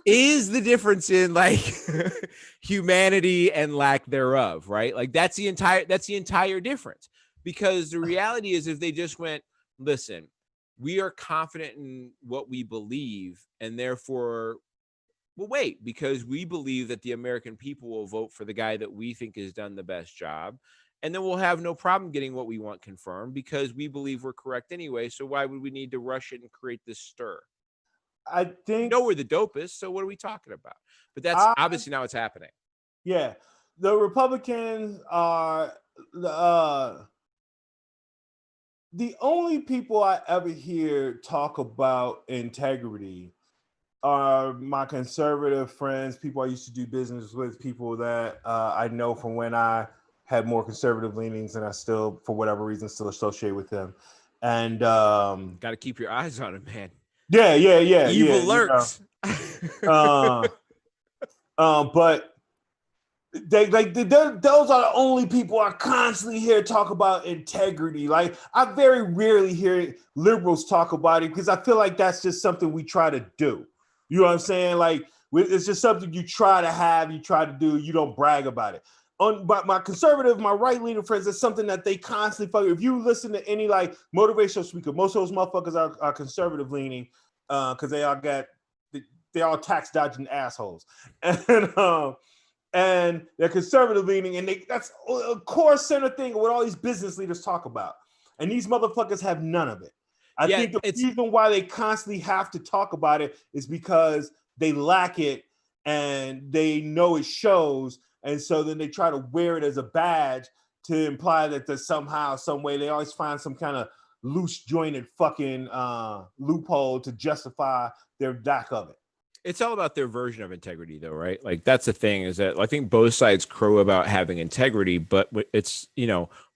is the difference in like humanity and lack thereof, right? Like that's the entire difference. Because the reality is, if they just went, listen, we are confident in what we believe, and therefore we'll wait because we believe that the American people will vote for the guy that we think has done the best job. And then we'll have no problem getting what we want confirmed because we believe we're correct anyway. So why would we need to rush it and create this stir? I think we're the dopest. So what are we talking about? But that's obviously not what's happening. Yeah. The Republicans are the only people I ever hear talk about integrity are my conservative friends, people I used to do business with, people that I know from when I had more conservative leanings, and I still, for whatever reason, still associate with them. And got to keep your eyes on it, man. Evil lurks. But those are the only people I constantly hear talk about integrity. Like I very rarely hear liberals talk about it because I feel like that's just something we try to do. You know what I'm saying? Like it's just something you try to have, you try to do, you don't brag about it. But my conservative, my right-leaning friends, it's something that they constantly fuck. If you listen to any like motivational speaker, most of those motherfuckers are conservative leaning because they're all tax dodging assholes. And they're conservative leaning, and that's a core center thing of what all these business leaders talk about. And these motherfuckers have none of it. I think the reason why they constantly have to talk about it is because they lack it and they know it shows. And so then they try to wear it as a badge to imply that there's somehow, some way, they always find some kind of loose jointed fucking loophole to justify their lack of it. It's all about their version of integrity, though, right? Like that's the thing is that I think both sides crow about having integrity, but it's,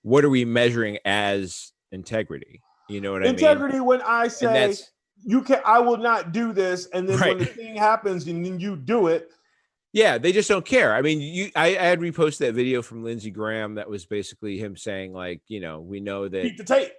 what are we measuring as integrity? You know what I mean? Integrity when I say I will not do this, and then when the thing happens and then you do it. Yeah, they just don't care. I mean, I had reposted that video from Lindsey Graham that was basically him saying, like, we know that. Beat the tape.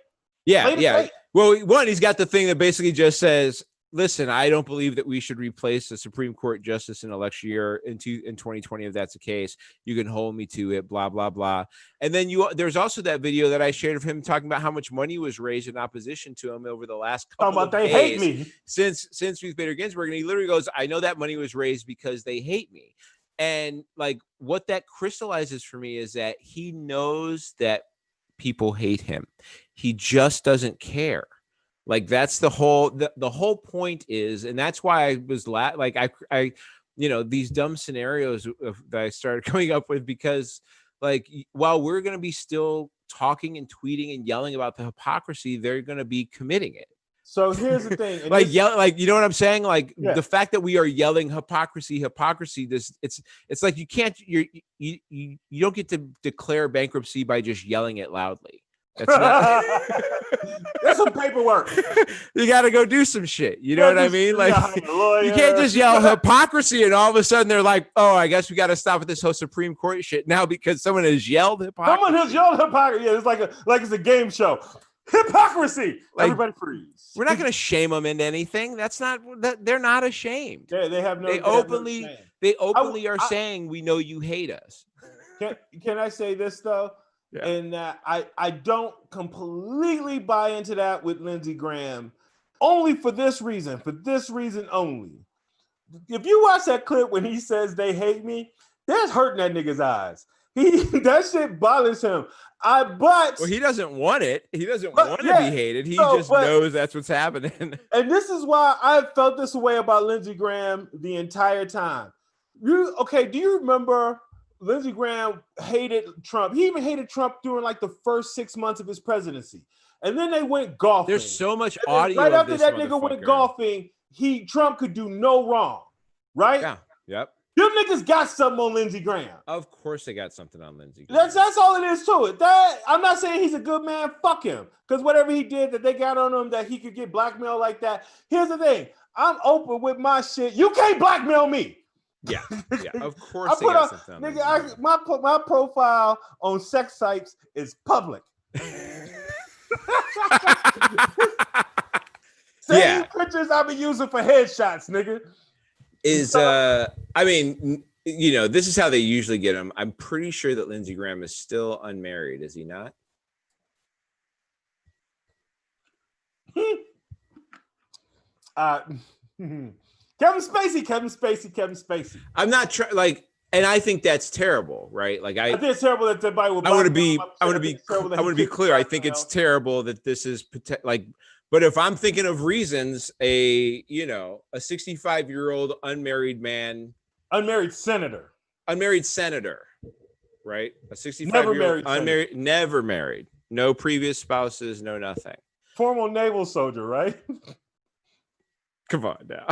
Yeah, Tape. Well, one, he's got the thing that basically just says, listen, I don't believe that we should replace the Supreme Court justice in election year in 2020. If that's the case, you can hold me to it, blah, blah, blah. And then there's also that video that I shared of him talking about how much money was raised in opposition to him over the last couple of days. Hate me. Since Ruth Bader Ginsburg. And he literally goes, I know that money was raised because they hate me. And like what that crystallizes for me is that he knows that people hate him. He just doesn't care. Like that's the whole point is, and that's why I was I these dumb scenarios that I started coming up with, because like while we're going to be still talking and tweeting and yelling about the hypocrisy, they're going to be committing it. So here's the thing, you know what I'm saying? Like the fact that we are yelling hypocrisy, it's like you don't get to declare bankruptcy by just yelling it loudly. That's not that's some paperwork. You got to go do some shit. You know what I mean? Like you can't just yell hypocrisy and all of a sudden they're like, oh, I guess we got to stop with this whole Supreme Court shit now because someone has yelled hypocrisy. Someone has yelled hypocrisy. Yeah, it's like it's a game show. Hypocrisy. Like, everybody freeze. We're not going to shame them into anything. That's not that. They're not ashamed. They have no. They openly are saying we know you hate us. Can I say this though? Yeah. And I don't completely buy into that with Lindsey Graham, only for this reason only. If you watch that clip when he says they hate me, that's hurting that nigga's eyes. That shit bothers him. Well, he doesn't want it. He doesn't want to be hated. He just knows that's what's happening. And this is why I've felt this way about Lindsey Graham the entire time. Do you remember Lindsey Graham hated Trump? He even hated Trump during like the first 6 months of his presidency. And then they went golfing. There's so much audio. Right after that nigga went golfing, Trump could do no wrong. Right? Yeah. Yep. Them niggas got something on Lindsey Graham. Of course they got something on Lindsey Graham. That's all it is to it. I'm not saying he's a good man. Fuck him. Because whatever he did that they got on him that he could get blackmailed like that. Here's the thing. I'm open with my shit. You can't blackmail me. Yeah, of course. My profile on sex sites is public. Same pictures I've been using for headshots, nigga. I mean, this is how they usually get them. I'm pretty sure that Lindsey Graham is still unmarried, is he not? Kevin Spacey. I'm not trying and I think that's terrible, right? Like I think it's terrible that somebody would. I want to be clear. I think it's terrible that this is but if I'm thinking of reasons, a 65-year-old unmarried man, unmarried senator, right? A 65-year-old unmarried, never married, no previous spouses, no nothing. Former naval soldier, right? Come on now.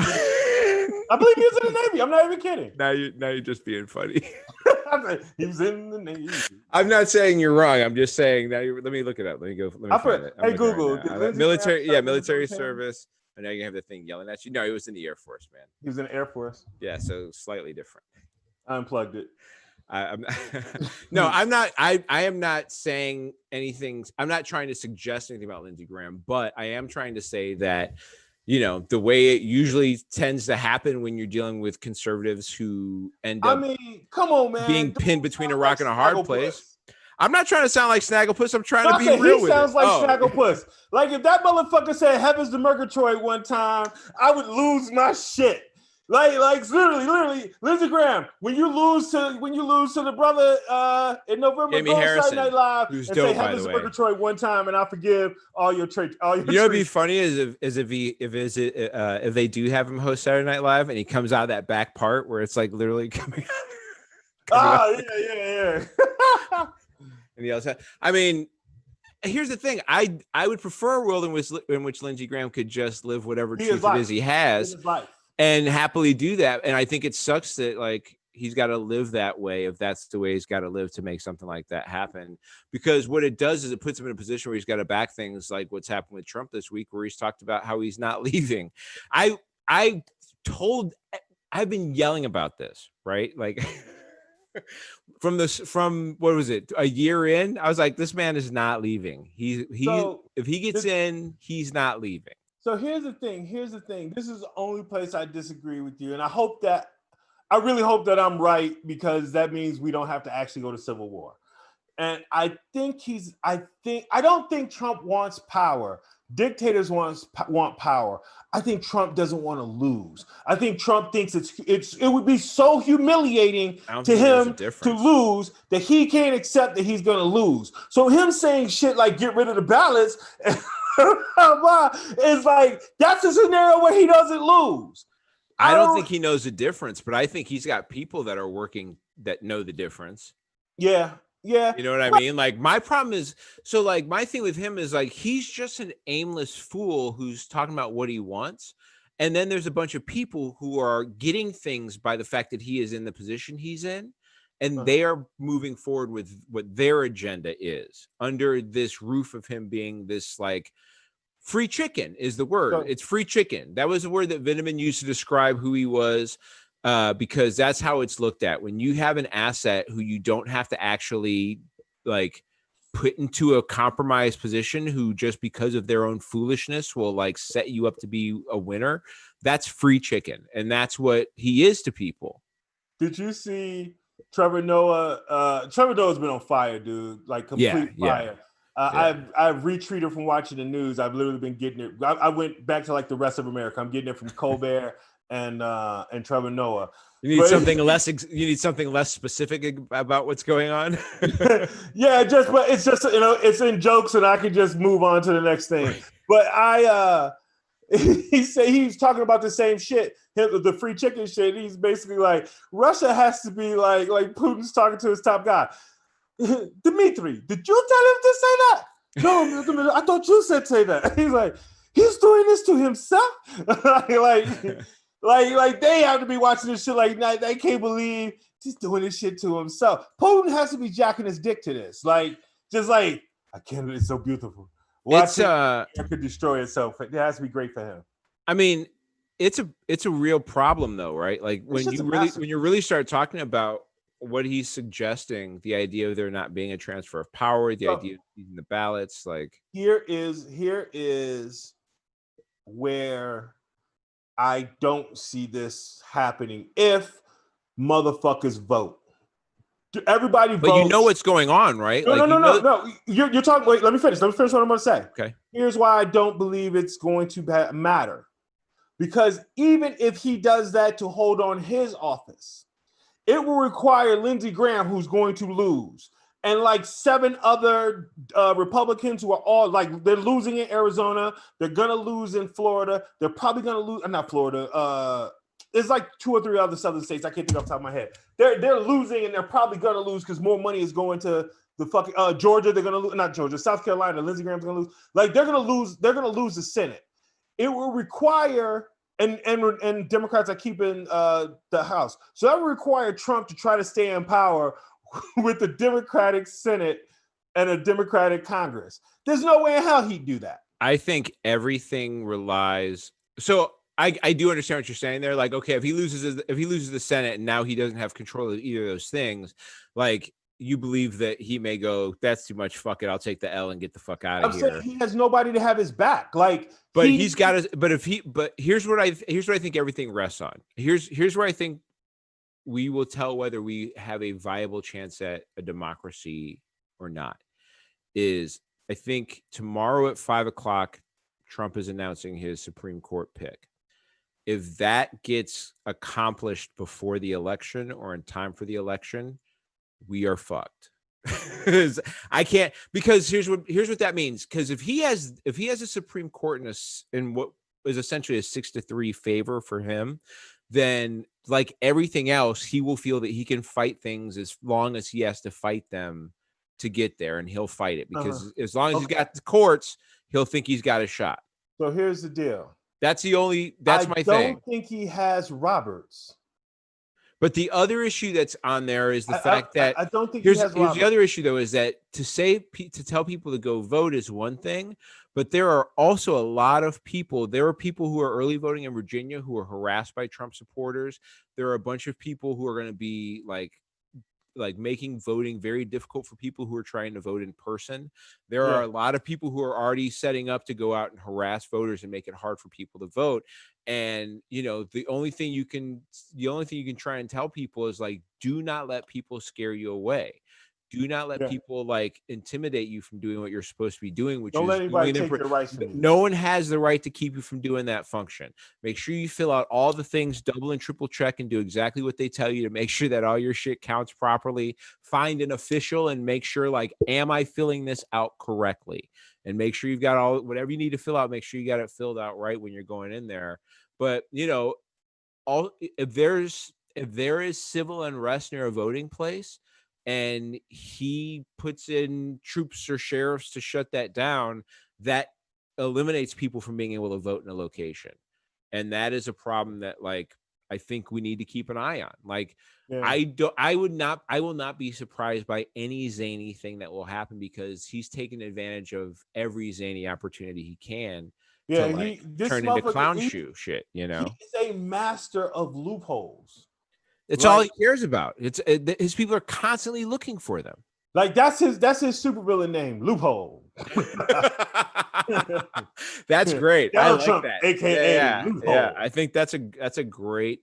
I believe he was in the Navy. I'm not even kidding. Now you're just being funny. He was in the Navy. I'm not saying you're wrong. I'm just saying that. Let me look it up. Let me find it. Hey, Google. Military service. I know you have the thing yelling at you. No, he was in the Air Force, man. He was in the Air Force. Yeah, so slightly different. I unplugged it. I'm no, I'm not. I am not saying anything. I'm not trying to suggest anything about Lindsey Graham, but I am trying to say that, the way it usually tends to happen when you're dealing with conservatives who end up come on, man, being pinned between a rock and a hard place. I'm not trying to sound like Snagglepuss. I'm trying to be real with it. He sounds like Snagglepuss. Like if that motherfucker said heavens to Murgatroyd one time, I would lose my shit. Like literally, Lindsey Graham. When you lose to the brother in November, Jamie Harrison, Saturday Night Live, who's and dope, say heavens to Murgatroyd one time, and I forgive all your traits. What'd be funny is if they do have him host Saturday Night Live and he comes out of that back part where it's like literally coming out. Yeah. And he also, I mean, here's the thing. I would prefer a world in which Lindsey Graham could just live whatever truth it is he has and happily do that. And I think it sucks that like he's got to live that way if that's the way he's got to live to make something like that happen. Because what it does is it puts him in a position where he's got to back things like what's happened with Trump this week, where he's talked about how he's not leaving. I've been yelling about this, right? Like from what was it, a year in? I was like, this man is not leaving. If he gets in, he's not leaving. So here's the thing. This is the only place I disagree with you, and I really hope that I'm right, because that means we don't have to actually go to civil war. And I don't think Trump wants power. Dictators want power. I think Trump doesn't want to lose. I think Trump thinks it would be so humiliating to him to lose that he can't accept that he's going to lose. So him saying shit like get rid of the ballots is like, that's a scenario where he doesn't lose. I don't think he knows the difference, but I think he's got people that are working that know the difference. Yeah. You know what I mean? Like my problem is, so like my thing with him is like, he's just an aimless fool who's talking about what he wants. And then there's a bunch of people who are getting things by the fact that he is in the position he's in. And they are moving forward with what their agenda is under this roof of him being this like free chicken is the word. It's free chicken. That was the word that Vitamin used to describe who he was. Because that's how it's looked at. When you have an asset who you don't have to actually like put into a compromised position, who just because of their own foolishness will like set you up to be a winner, that's free chicken. And that's what he is to people. Did you see Trevor Noah? Trevor Noah's been on fire, dude. Like complete fire. I've retreated from watching the news. I've literally been getting it. I went back to like the rest of America. I'm getting it from Colbert and Trevor Noah. You need something less specific about what's going on. But it's just it's in jokes, and I can just move on to the next thing. Right. But he's talking about the same shit, the free chicken shit. He's basically like, Russia has to be like Putin's talking to his top guy. Dimitri, did you tell him to say that? No, I thought you said say that. He's like, he's doing this to himself. Like they have to be watching this shit like they can't believe he's doing this shit to himself. Putin has to be jacking his dick to this. Like, just like, I can't, it's so beautiful. Watch it could destroy itself. It has to be great for him. I mean, it's a real problem though, right? Like when you really start talking about what he's suggesting, the idea of there not being a transfer of power, the idea of using the ballots, like here is where I don't see this happening if motherfuckers vote. Everybody votes. But you know what's going on, right? No. You're talking. Wait, let me finish what I'm going to say. Okay. Here's why I don't believe it's going to matter. Because even if he does that to hold on his office, it will require Lindsey Graham, who's going to lose, and like 7 other Republicans who are all like, they're losing in Arizona. They're going to lose in Florida. They're probably going to lose. Not Florida. There's like 2 or 3 other southern states. I can't think off the top of my head. They're losing, and they're probably going to lose because more money is going to the fucking Georgia. They're going to lose. Not Georgia. South Carolina. Lindsey Graham's going to lose. Like, they're going to lose. They're going to lose the Senate. It will require, and Democrats are keeping the House. So that will require Trump to try to stay in power with the Democratic Senate and a Democratic Congress. There's no way in hell he'd do that. I think everything relies So I do understand what you're saying there. Like, okay, if he loses the Senate and now he doesn't have control of either of those things, like you believe that he may go, that's too much. Fuck it, I'll take the L and get the fuck out of here. I'm saying he has nobody to have his back. Like, but he's got his. But here's what I think everything rests on. Here's where I think we will tell whether we have a viable chance at a democracy or not. Is I think tomorrow at 5:00, Trump is announcing his Supreme Court pick. If that gets accomplished before the election or in time for the election, we are fucked. I can't, because here's what that means. Because if he has a Supreme Court in what is essentially a 6-3 favor for him, then like everything else, he will feel that he can fight things as long as he has to fight them to get there, and he'll fight it because as long as he's got the courts, he'll think he's got a shot. So here's the deal. That's my thing. I don't think he has Roberts. But the other issue that's on there is the fact that I don't think here's the other issue though, is that to tell people to go vote is one thing, but there are also a lot of people. There are people who are early voting in Virginia who are harassed by Trump supporters. There are a bunch of people who are going to be like making voting very difficult for people who are trying to vote in person. There are a lot of people who are already setting up to go out and harass voters and make it hard for people to vote. And, the only thing you can try and tell people is like, do not let people scare you away. Do not let people like intimidate you from doing what you're supposed to be doing, which don't let anybody take your rights from you. No one has the right to keep you from doing that function. Make sure you fill out all the things, double and triple check, and do exactly what they tell you to make sure that all your shit counts properly. Find an official and make sure, like, am I filling this out correctly? And make sure you've got all whatever you need to fill out. Make sure you got it filled out right when you're going in there. But if there is civil unrest near a voting place, and he puts in troops or sheriffs to shut that down, that eliminates people from being able to vote in a location. And that is a problem that, like, I think we need to keep an eye on. Like, I will not be surprised by any zany thing that will happen, because he's taken advantage of every zany opportunity he can to turn into clown shoe shit, He is a master of loopholes. It's all he cares about. His people are constantly looking for them. Like that's his supervillain name, Loophole. That's great. I like Trump, that. AKA Loophole. Yeah. I think that's a great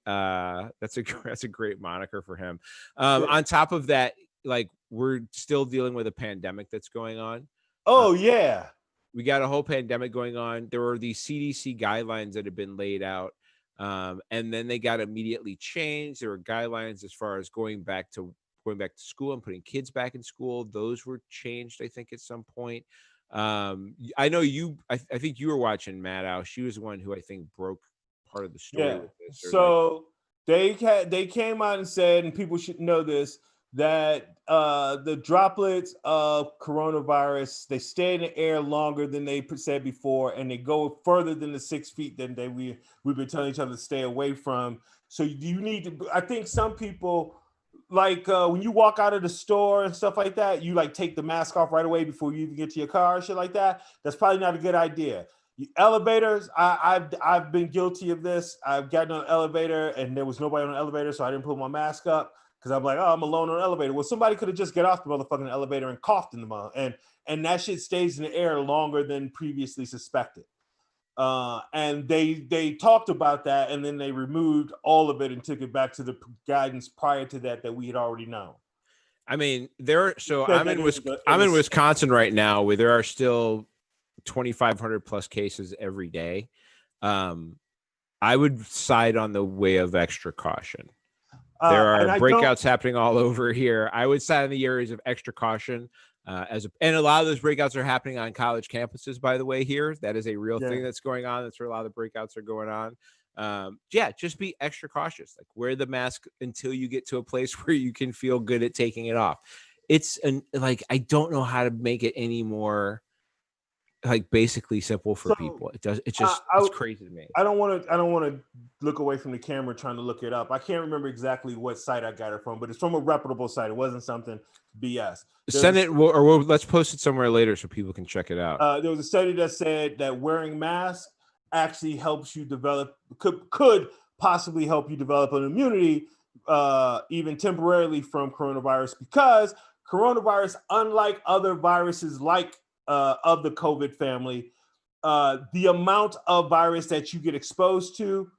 moniker for him. On top of that, like, we're still dealing with a pandemic that's going on. We got a whole pandemic going on. There were these CDC guidelines that have been laid out. And then they got immediately changed. There were guidelines as far as going back to school and putting kids back in school. Those were changed, I think, at some point. I know I think you were watching Maddow. She was the one who I think broke part of the story with this. So they came out and said, and people should know this, that the droplets of coronavirus, they stay in the air longer than they said before, and they go further than the 6 feet than we've been telling each other to stay away from. So you need to, I think some people, like when you walk out of the store and stuff like that, you like take the mask off right away before you even get to your car and shit like that. That's probably not a good idea. Elevators, I've been guilty of this. I've gotten on an elevator and there was nobody on the elevator, so I didn't put my mask up. Because I'm like, I'm alone on the elevator. Well, somebody could have just got off the motherfucking elevator and coughed in the mouth. And that shit stays in the air longer than previously suspected. And they talked about that, and then they removed all of it and took it back to the guidance prior to that we had already known. I mean, I'm in Wisconsin right now, where there are still 2,500 plus cases every day. I would side on the way of extra caution. There are breakouts happening all over here. I would side on the areas of extra caution. And a lot of those breakouts are happening on college campuses, by the way, here. That is a real thing that's going on. That's where a lot of the breakouts are going on. Just be extra cautious. Like, wear the mask until you get to a place where you can feel good at taking it off. I don't know how to make it any more like basically simple for people. It's crazy to me. I don't want to look away from the camera trying to look it up. I can't remember exactly what site I got it from, but it's from a reputable site. It wasn't something BS. Send it, or let's post it somewhere later so people can check it out. There was a study that said that wearing masks actually helps you develop, could possibly help you develop an immunity, even temporarily, from coronavirus, because coronavirus, unlike other viruses like of the COVID family, the amount of virus that you get exposed to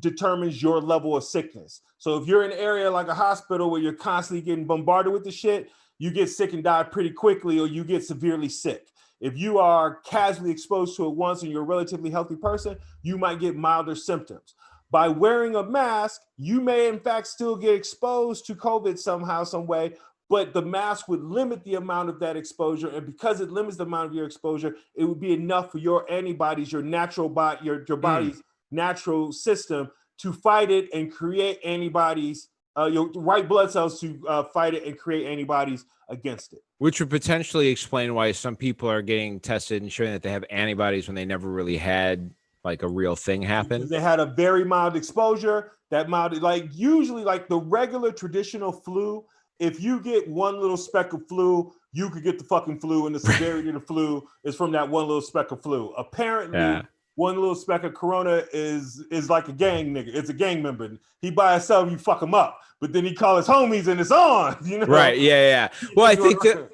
determines your level of sickness. So if you're in an area like a hospital where you're constantly getting bombarded with the shit, you get sick and die pretty quickly, or you get severely sick. If you are casually exposed to it once and you're a relatively healthy person, you might get milder symptoms. By wearing a mask, you may in fact still get exposed to COVID somehow, some way, but the mask would limit the amount of that exposure. And because it limits the amount of your exposure, it would be enough for your antibodies, your natural body, your body's natural system to fight it and create antibodies, your white blood cells to fight it and create antibodies against it. Which would potentially explain why some people are getting tested and showing that they have antibodies when they never really had like a real thing happen. Because they had a very mild exposure. That mild, like usually like the regular traditional flu, if you get one little speck of flu, you could get the fucking flu, and the severity of the flu is from that one little speck of flu. Apparently, one little speck of corona is like a gang nigga. It's a gang member. He by himself, you fuck him up. But then he call his homies and it's on. You know? Right. Yeah. Well,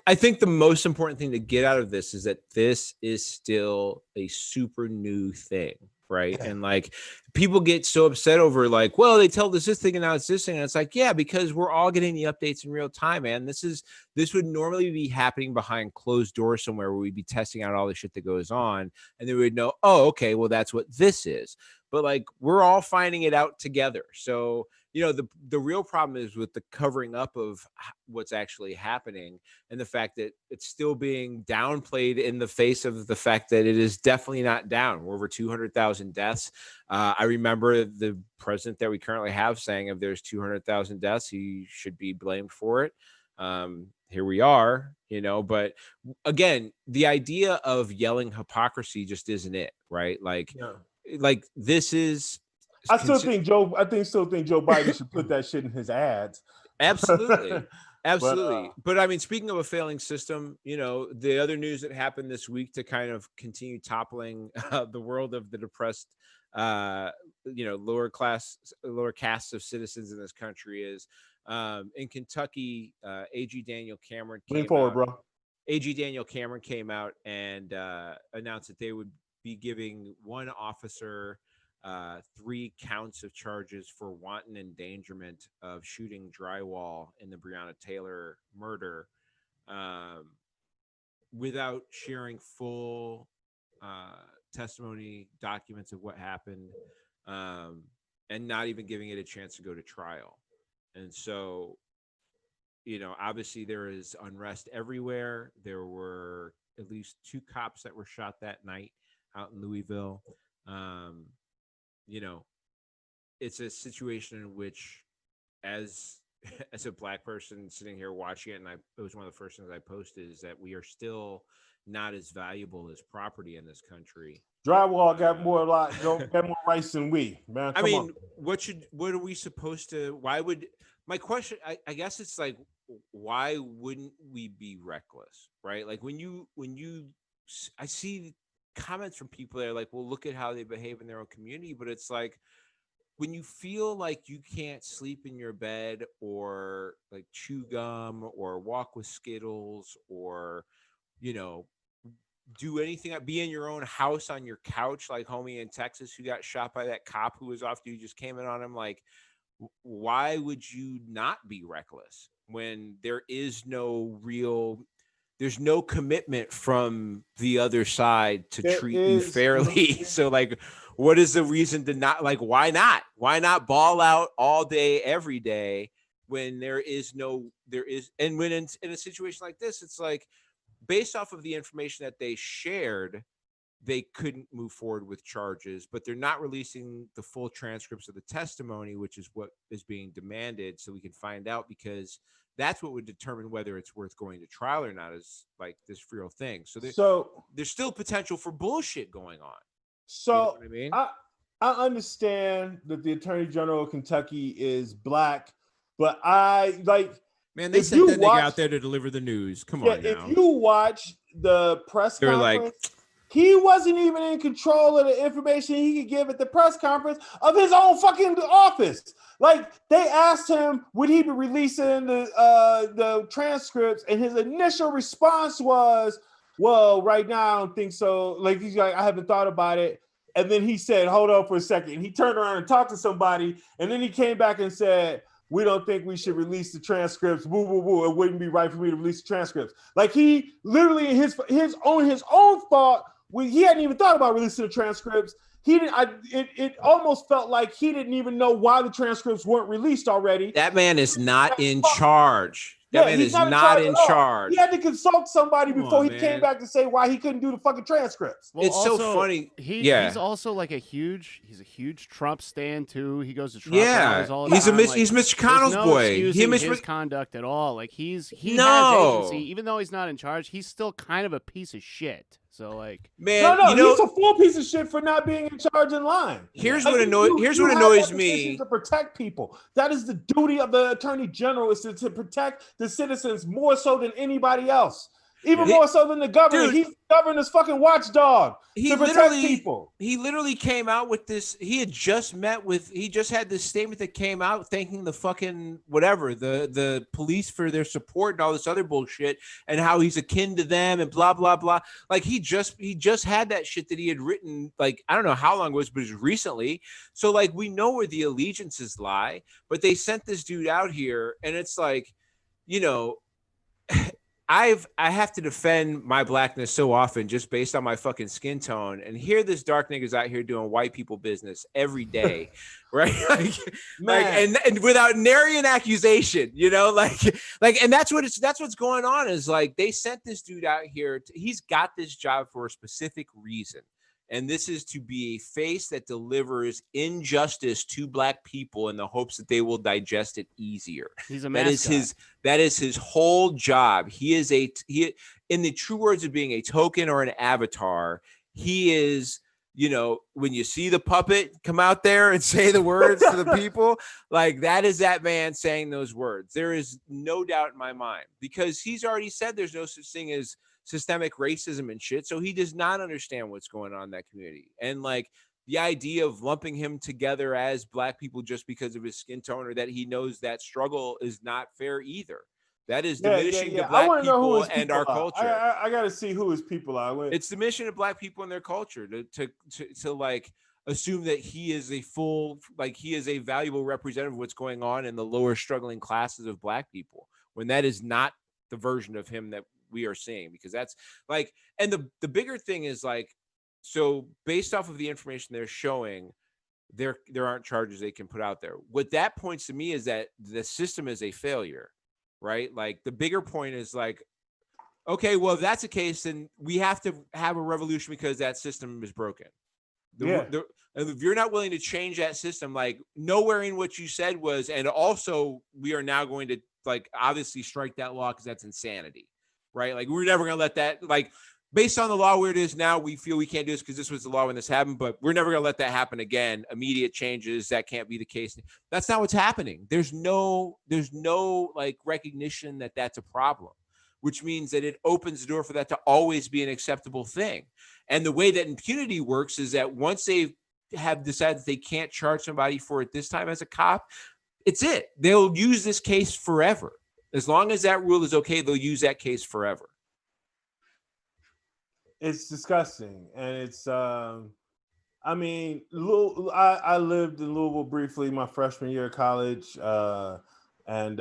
I think the most important thing to get out of this is that this is still a super new thing. Right. And like people get so upset over like, well, they tell us this thing and now it's this thing. And it's like, yeah, because we're all getting the updates in real time, man. This would normally be happening behind closed doors somewhere where we'd be testing out all the shit that goes on. And then we'd know, oh, okay, well, that's what this is. But like, we're all finding it out together. So, you know, the real problem is with the covering up of what's actually happening and the fact that it's still being downplayed in the face of the fact that it is definitely not down. We're over 200,000 deaths. I remember the president that we currently have saying if there's 200,000 deaths, he should be blamed for it. Here we are, you know, but again, the idea of yelling hypocrisy just isn't it, right? Like, like this is. I still think Joe Biden should put that shit in his ads. Absolutely. But I mean, speaking of a failing system, you know, the other news that happened this week to kind of continue toppling the world of the depressed, you know, lower castes of citizens in this country is in Kentucky, AG Daniel Cameron came out and announced that they would be giving one officer 3 counts of charges for wanton endangerment of shooting drywall in the Breonna Taylor murder, without sharing full testimony documents of what happened, and not even giving it a chance to go to trial. And so, you know, obviously there is unrest everywhere. There were at least 2 cops that were shot that night out in Louisville. You know, it's a situation in which, as a Black person sitting here watching it, and it was one of the first things I posted, is that we are still not as valuable as property in this country. Drywall got more rights than we, man. I mean, what are we supposed to? Why would my question? I guess it's like, why wouldn't we be reckless, right? Like I see comments from people that are like, well, look at how they behave in their own community. But it's like, when you feel like you can't sleep in your bed or like chew gum or walk with Skittles or, you know, do anything, be in your own house on your couch, like homie in Texas who got shot by that cop who was off duty, just came in on him. Like, why would you not be reckless when there's no commitment from the other side to treat you fairly? So like, what is the reason to not, like, why not ball out all day, every day when and when in a situation like this, it's like, based off of the information that they shared, they couldn't move forward with charges, but they're not releasing the full transcripts of the testimony, which is what is being demanded, so we can find out, because that's what would determine whether it's worth going to trial or not, is like this real thing. So there's still potential for bullshit going on. So you know what I mean? I understand that the Attorney General of Kentucky is Black, but I like, man, they sent that nigga out there to deliver the news. Come on now. If you watch the press conference, He wasn't even in control of the information he could give at the press conference of his own fucking office. Like, they asked him, would he be releasing the transcripts? And his initial response was, well, right now, I don't think so. Like, he's like, I haven't thought about it. And then he said, hold on for a second. He turned around and talked to somebody. And then he came back and said, we don't think we should release the transcripts. Woo, woo, woo. It wouldn't be right for me to release the transcripts. Like, he literally, in his own thought, he hadn't even thought about releasing the transcripts. It almost felt like he didn't even know why the transcripts weren't released already. That man is not in charge. That man is not in charge. He had to consult somebody before he came back to say why he couldn't do the fucking transcripts. Well, it's also, so funny. He's also like a huge Trump stan too. He goes to Trump rallies all the time. He's Mitch McConnell's boy. His conduct at all. Like he has agency, even though he's not in charge. He's still kind of a piece of shit. So like, man, he's a full piece of shit for not being in charge in line. Here's what annoys me. To protect people. That is the duty of the attorney general, is to protect the citizens more so than anybody else. Even more so than the governor. Dude, he's the governor's fucking watchdog to protect people. He literally came out with this. He just had this statement that came out thanking the fucking whatever, the police for their support and all this other bullshit, and how he's akin to them and blah, blah, blah. Like he just had that shit that he had written, like, I don't know how long it was, but it was recently. So like, we know where the allegiances lie, but they sent this dude out here, and it's like, you know, I have to defend my blackness so often just based on my fucking skin tone, and here this dark nigga's out here doing white people business every day, right? and without nary an accusation, you know, and that's what's going on is like they sent this dude out here. He's got this job for a specific reason. And this is to be a face that delivers injustice to black people in the hopes that they will digest it easier. He's a mascot. That is his whole job. He is in the true words of being a token or an avatar, he is, you know, when you see the puppet come out there and say the words to the people, like that is that man saying those words. There is no doubt in my mind, because he's already said there's no such thing as systemic racism and shit. So he does not understand what's going on in that community. And like the idea of lumping him together as black people just because of his skin tone, or that he knows that struggle, is not fair either. That is diminishing the black people and our culture. I got to see who his people are. It's diminishing the black people and their culture to like assume that he is a valuable representative of what's going on in the lower struggling classes of black people, when that is not the version of him that we are seeing. Because that's like, and the bigger thing is like, so based off of the information they're showing, there aren't charges they can put out there. What that points to me is that the system is a failure, right? Like the bigger point is like, okay, well, if that's the case, then we have to have a revolution because that system is broken. And if you're not willing to change that system, like nowhere in what you said was, and also we are now going to like obviously strike that law because that's insanity. Right? Like we're never going to let that, like based on the law where it is now, we feel we can't do this because this was the law when this happened, but we're never going to let that happen again. Immediate changes, that can't be the case. That's not what's happening. There's no like recognition that that's a problem, which means that it opens the door for that to always be an acceptable thing. And the way that impunity works is that once they have decided that they can't charge somebody for it this time as a cop, it's it. They'll use this case forever. As long as that rule is okay, they'll use that case forever. It's disgusting. And it's, I mean, I lived in Louisville briefly my freshman year of college. And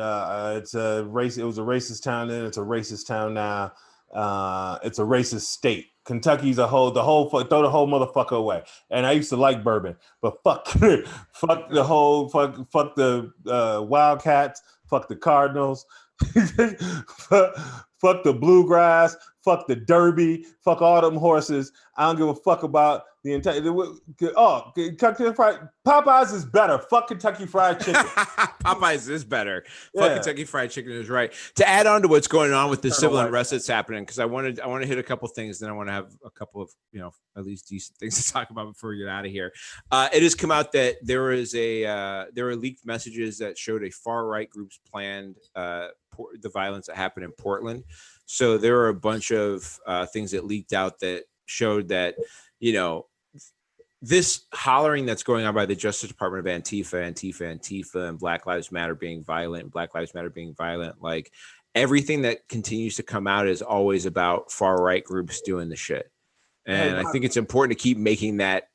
it's a race. It was a racist town then. It's a racist town now. It's a racist state. Kentucky's throw the whole motherfucker away. And I used to like bourbon, but fuck the Wildcats, fuck the Cardinals, fuck the Bluegrass, fuck the Derby, fuck all them horses. I don't give a fuck about the entire. Kentucky Fried Popeyes is better. Fuck Kentucky Fried Chicken. Popeyes is better. Fuck Kentucky Fried Chicken is right. To add on to what's going on with the civil unrest that's happening, because I want to hit a couple things, then I want to have a couple of at least decent things to talk about before we get out of here. It has come out that there were leaked messages that showed a far right group's planned the violence that happened in Portland. So there are a bunch of things that leaked out that showed that, this hollering that's going on by the Justice Department of Antifa, and Black Lives Matter being violent, like everything that continues to come out is always about far right groups doing the shit. And I think it's important to keep making that.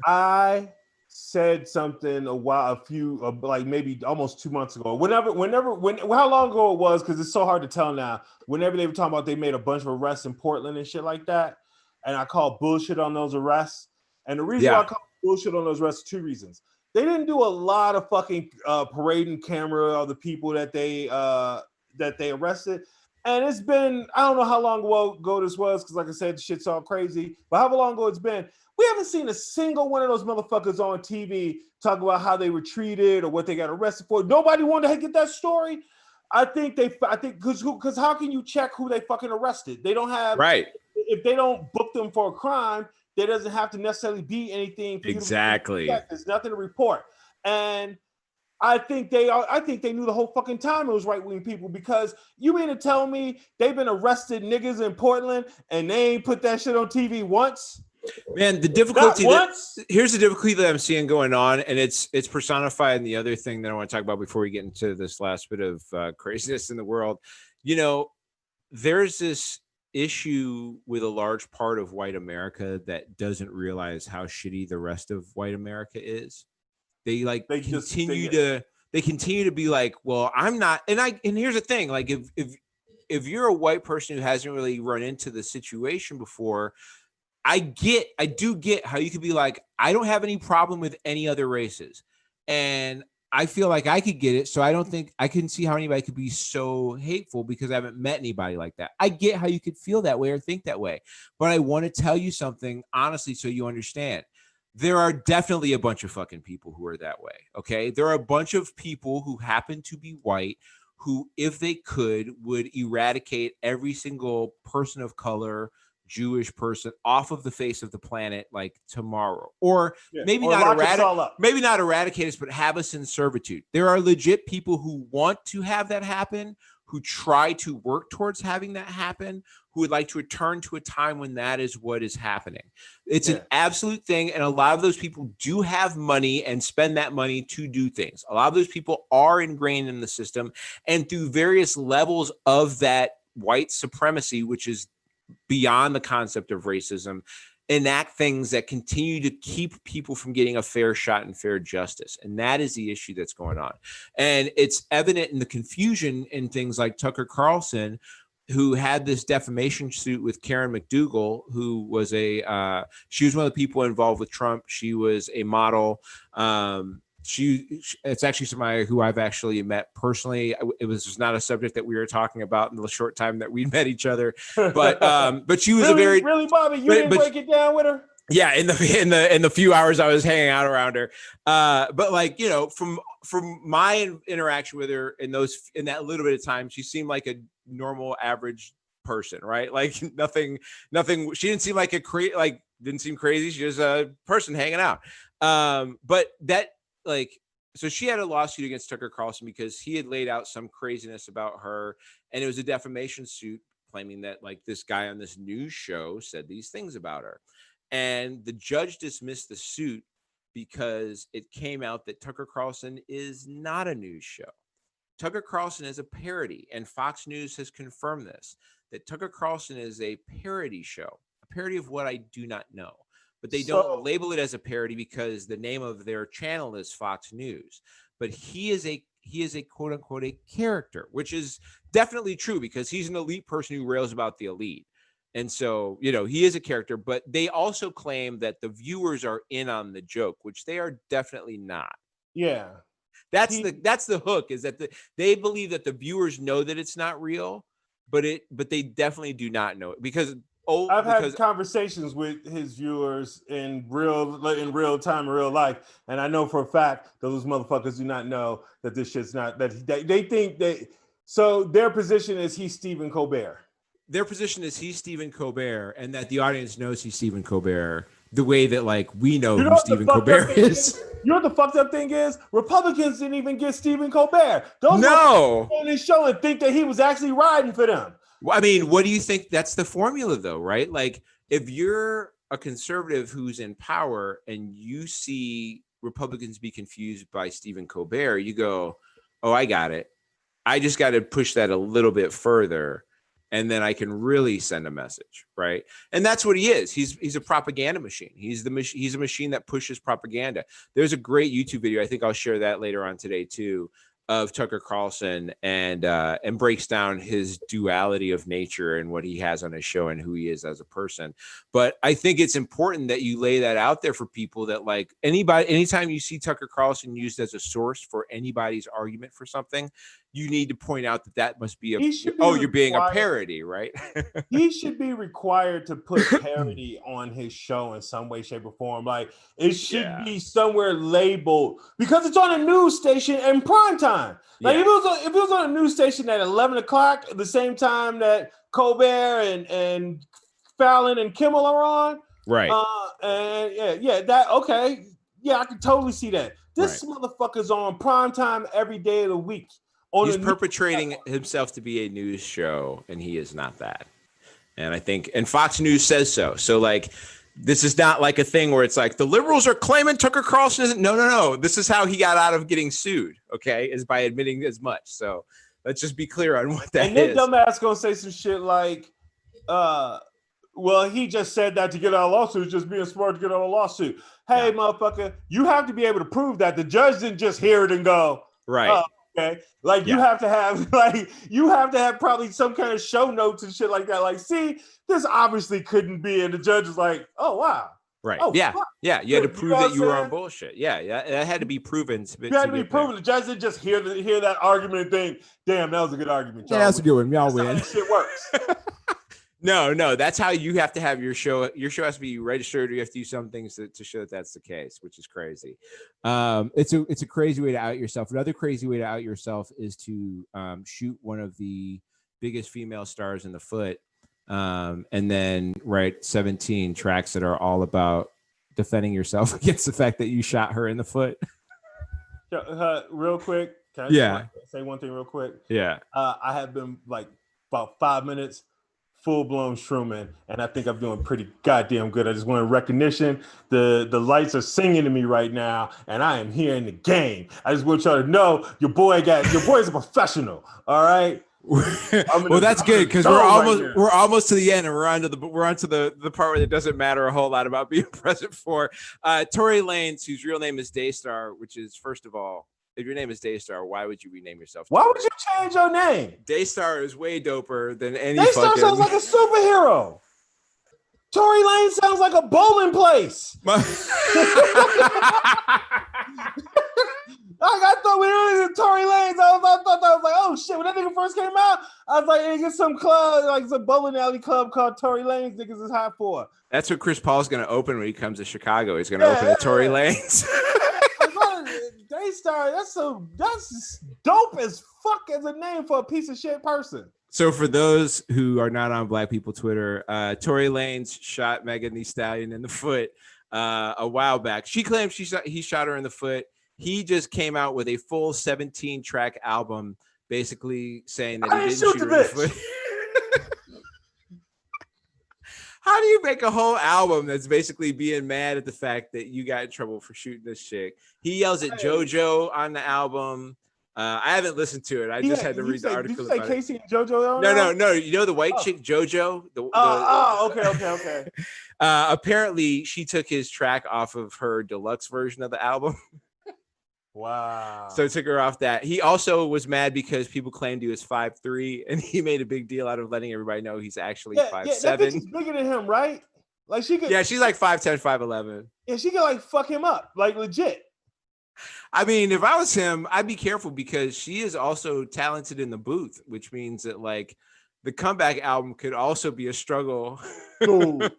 I said something like maybe almost 2 months ago, how long ago it was, because it's so hard to tell now. Whenever they were talking about they made a bunch of arrests in Portland and shit like that, and I called bullshit on those arrests. And the reason why I call bullshit on those arrests, 2 reasons. They didn't do a lot of fucking parading camera of the people that they arrested. And it's been, I don't know how long ago this was, because like I said, shit's all crazy. But however long ago it's been, we haven't seen a single one of those motherfuckers on TV talk about how they were treated or what they got arrested for. Nobody wanted to get that story. I think because how can you check who they fucking arrested? They don't have, right. If they don't book them for a crime, there doesn't have to necessarily be anything. Exactly. There's nothing to report. And I think they knew the whole fucking time it was right-wing people, because you mean to tell me they've been arrested niggas in Portland and they ain't put that shit on TV once? Man, the difficulty here's the difficulty that I'm seeing going on, and it's personified in the other thing that I want to talk about before we get into this last bit of craziness in the world. There's this issue with a large part of white America that doesn't realize how shitty the rest of white America is. They continue to be like, well, I'm not, and here's the thing, like if you're a white person who hasn't really run into the situation before, I do get how you could be like, I don't have any problem with any other races, and I feel like I could get it. So I couldn't see how anybody could be so hateful because I haven't met anybody like that. I get how you could feel that way or think that way. But I want to tell you something honestly, so you understand. There are definitely a bunch of fucking people who are that way. Okay. There are a bunch of people who happen to be white who, if they could, would eradicate every single person of color, Jewish person off of the face of the planet like tomorrow, or maybe not eradicate us, but have us in servitude. There are legit people who want to have that happen, who try to work towards having that happen, who would like to return to a time when that is what is happening. It's an absolute thing. And a lot of those people do have money and spend that money to do things. A lot of those people are ingrained in the system, and through various levels of that white supremacy, which is beyond the concept of racism, enact things that continue to keep people from getting a fair shot and fair justice. And that is the issue that's going on. And it's evident in the confusion in things like Tucker Carlson, who had this defamation suit with Karen McDougal, who was she was one of the people involved with Trump. She was a model. It's actually somebody who I've actually met personally. It was not a subject that we were talking about in the short time that we met each other, but she was really, Bobby, you didn't break it down with her. Yeah, in the few hours I was hanging out around her, but like, from my interaction with her in that little bit of time, she seemed like a normal, average person, right? Like nothing. She didn't seem like didn't seem crazy. She was a person hanging out. But that. So she had a lawsuit against Tucker Carlson because he had laid out some craziness about her, and it was a defamation suit claiming that like this guy on this news show said these things about her. And the judge dismissed the suit because it came out that Tucker Carlson is not a news show. Tucker Carlson is a parody, and Fox News has confirmed this, that Tucker Carlson is a parody show, a parody of What I Do Not Know. But they don't label it as a parody because the name of their channel is Fox News. But he is a quote unquote a character, which is definitely true because he's an elite person who rails about the elite. And so, he is a character, but they also claim that the viewers are in on the joke, which they are definitely not. Yeah. That's the hook, is that they believe that the viewers know that it's not real, but they definitely do not know it because I've had conversations with his viewers in real time, in real life, and I know for a fact those motherfuckers do not know that this shit's not, that they think so their position is he's Stephen Colbert. Their position is he's Stephen Colbert, and that the audience knows he's Stephen Colbert the way that like we know who Stephen Colbert is. You know what the fucked up thing is? Republicans didn't even get Stephen Colbert. Those on this show and think that he was actually riding for them. I mean, what do you think? That's the formula, though, right? Like, if you're a conservative who's in power and you see Republicans be confused by Stephen Colbert, you go, oh, I got it. I just got to push that a little bit further. And then I can really send a message, right? And that's what he is. He's a propaganda machine. He's a machine that pushes propaganda. There's a great YouTube video. I think I'll share that later on today too, of Tucker Carlson and breaks down his duality of nature and what he has on his show and who he is as a person. But I think it's important that you lay that out there for people that like anytime you see Tucker Carlson used as a source for anybody's argument for something, you need to point out that must be you're being a parody, right? He should be required to put parody on his show in some way, shape, or form. Like it should be somewhere labeled because it's on a news station in prime time. Like if it was on a news station at 11 o'clock, at the same time that Colbert and Fallon and Kimmel are on, right? I can totally see that. This motherfucker's on prime time every day of the week. He's perpetrating himself to be a news show, and he is not that. And I think, and Fox News says so. So like, this is not like a thing where it's like the liberals are claiming Tucker Carlson isn't. No. This is how he got out of getting sued. Okay, is by admitting as much. So let's just be clear on what that is. And then dumbass gonna say some shit like, well, he just said that to get out of a lawsuit, just being smart to get out of a lawsuit. Hey, motherfucker, you have to be able to prove that the judge didn't just hear it and go, right. Okay, like you have to have probably some kind of show notes and shit like that. Like, see, this obviously couldn't be, and the judge is like, "Oh wow, right, oh, yeah, fuck. Yeah." You had to prove that you were on bullshit. Yeah, that had to be proven. You had to be proven. The judge didn't just hear that argument and think, "Damn, that was a good argument." Yeah, that's a good one. Y'all win. That's how that shit works. No, that's how you have to have your show. Your show has to be registered. You have to do some things to show that that's the case, which is crazy. It's a crazy way to out yourself. Another crazy way to out yourself is to shoot one of the biggest female stars in the foot, and then write 17 tracks that are all about defending yourself against the fact that you shot her in the foot. Real quick, can I say one thing real quick? Yeah, I have been like about 5 minutes. Full-blown shrooming, and I think I'm doing pretty goddamn good. I just want recognition. The lights are singing to me right now, and I am here in the game. I just want y'all to know your boy is a professional. All right. Well, that's good because we're almost to the end, and we're onto the part where it doesn't matter a whole lot about being present for Tory Lanez, whose real name is Daystar, which is, first of all, if your name is Daystar, why would you rename yourself? Why would you change your name? Daystar is way doper than any. Daystar sounds like a superhero. Tory Lanez sounds like a bowling place. I thought when it was Tory Lanez, I thought that was like, oh shit. When that nigga first came out, I was like, nigga, some club, like some bowling alley club called Tory Lanez. Niggas is hot for. That's what Chris Paul's gonna open when he comes to Chicago. He's gonna open a Tory Lanez. Daystar, that's dope as fuck as a name for a piece of shit person. So for those who are not on Black People Twitter, Tory Lanez shot Megan Thee Stallion in the foot a while back. She claims he shot her in the foot. He just came out with a full 17-track album, basically saying that he didn't shoot her in the foot. How do you make a whole album that's basically being mad at the fact that you got in trouble for shooting this chick? He yells at JoJo on the album. I haven't listened to it. I just had to read the article. Did you say Casey and JoJo? No. You know the white chick, JoJo? Okay. Apparently, she took his track off of her deluxe version of the album. Wow. So took her off that. He also was mad because people claimed he was 5'3", and he made a big deal out of letting everybody know he's actually 5'7". That bitch is bigger than him, right? Like she could. Yeah, she's like 5'10", 5'11". Yeah, she could like fuck him up, like legit. I mean, if I was him, I'd be careful because she is also talented in the booth, which means that like the comeback album could also be a struggle. Dude,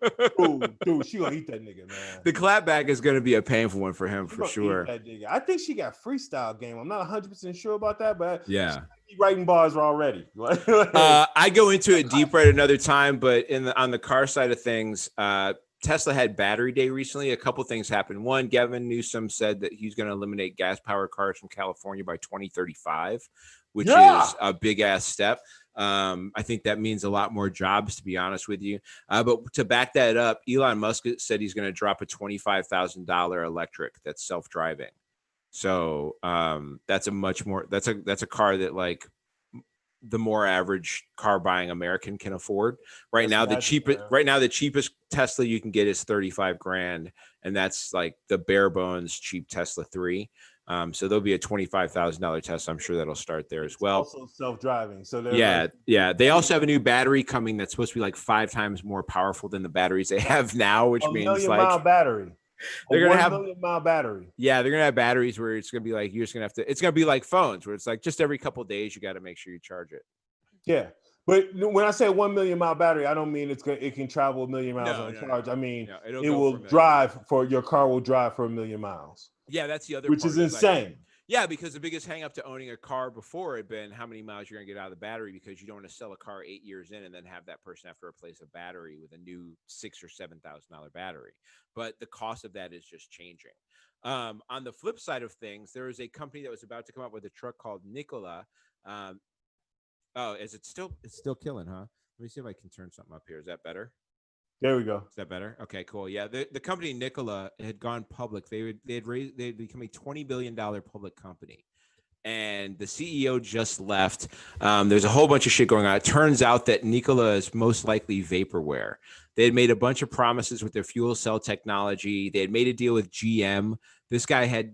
she gonna eat that nigga, man. The clapback is gonna be a painful one for him for sure. I think she got freestyle game. I'm not 100% sure about that, but yeah, writing bars already. I go into it deeper at another time, but on the car side of things, Tesla had battery day recently. A couple things happened. One, Gavin Newsom said that he's going to eliminate gas-powered cars from California by 2035, which is a big-ass step. I think that means a lot more jobs, to be honest with you. But to back that up, Elon Musk said he's going to drop a $25,000 electric that's self-driving. So that's a car that like the more average car buying American can afford. Right now, the cheapest Tesla you can get is 35 grand. And that's like the bare bones cheap Tesla 3. So there'll be a $25,000 Tesla. I'm sure that'll start there as well. Also self-driving. So they also have a new battery coming that's supposed to be like 5 times more powerful than the batteries they have now, which means like 1 million mile battery. They're gonna have 1 million mile battery. Yeah, they're gonna have batteries where it's gonna be like it's gonna be like phones where it's like just every couple of days you got to make sure you charge it. Yeah. But when I say 1 million mile battery, I don't mean it can travel 1 million miles on charge. I mean your car will drive for 1 million miles. Yeah, that's the other which part. is insane. Yeah, because the biggest hang up to owning a car before had been how many miles you're gonna get out of the battery, because you don't want to sell a car 8 years in and then have that person have to replace a battery with a new $6,000 or $7,000 battery. But the cost of that is just changing. On the flip side of things, there is a company that was about to come up with a truck called Nikola. It's still killing, huh? Let me see if I can turn something up here. Is that better? There we go. Is that better? Okay, cool. Yeah, the company Nikola had gone public. They'd become a $20 billion public company, and the CEO just left. There's a whole bunch of shit going on. It turns out that Nikola is most likely vaporware. They had made a bunch of promises with their fuel cell technology. They had made a deal with GM. This guy I think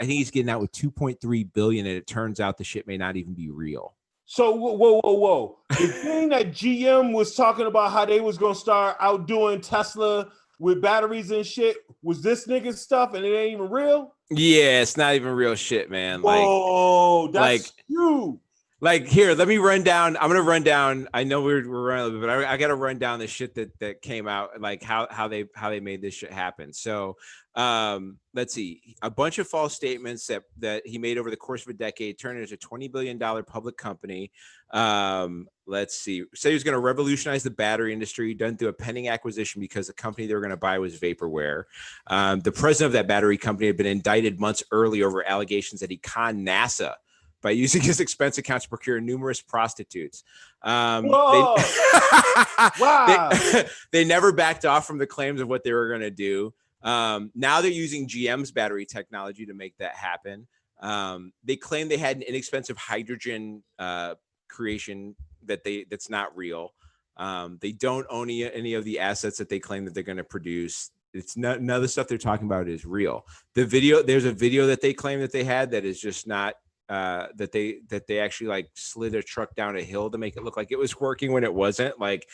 he's getting out with 2.3 billion, and it turns out the shit may not even be real. So whoa. The thing that GM was talking about how they was gonna start outdoing Tesla with batteries and shit, was this nigga's stuff and it ain't even real? Yeah, it's not even real shit, man. Whoa, that's huge. Like, here, let me run down. I'm gonna run down. I know we're running a little bit, but I gotta run down the shit that came out, like how they made this shit happen. So let's see. A bunch of false statements that he made over the course of a decade turned into a $20 billion public company. Let's see. Say he was going to revolutionize the battery industry, done through a pending acquisition because the company they were going to buy was vaporware. The president of that battery company had been indicted months early over allegations that he conned NASA by using his expense account to procure numerous prostitutes. Wow. They never backed off from the claims of what they were going to do. Now they're using GM's battery technology to make that happen. They claim they had an inexpensive hydrogen creation that's not real. They don't own any of the assets that they claim that they're going to produce. It's not, none of the stuff they're talking about is real. There's a video that they claim that they had that is just not, that they actually like slid a truck down a hill to make it look like it was working when it wasn't. Like,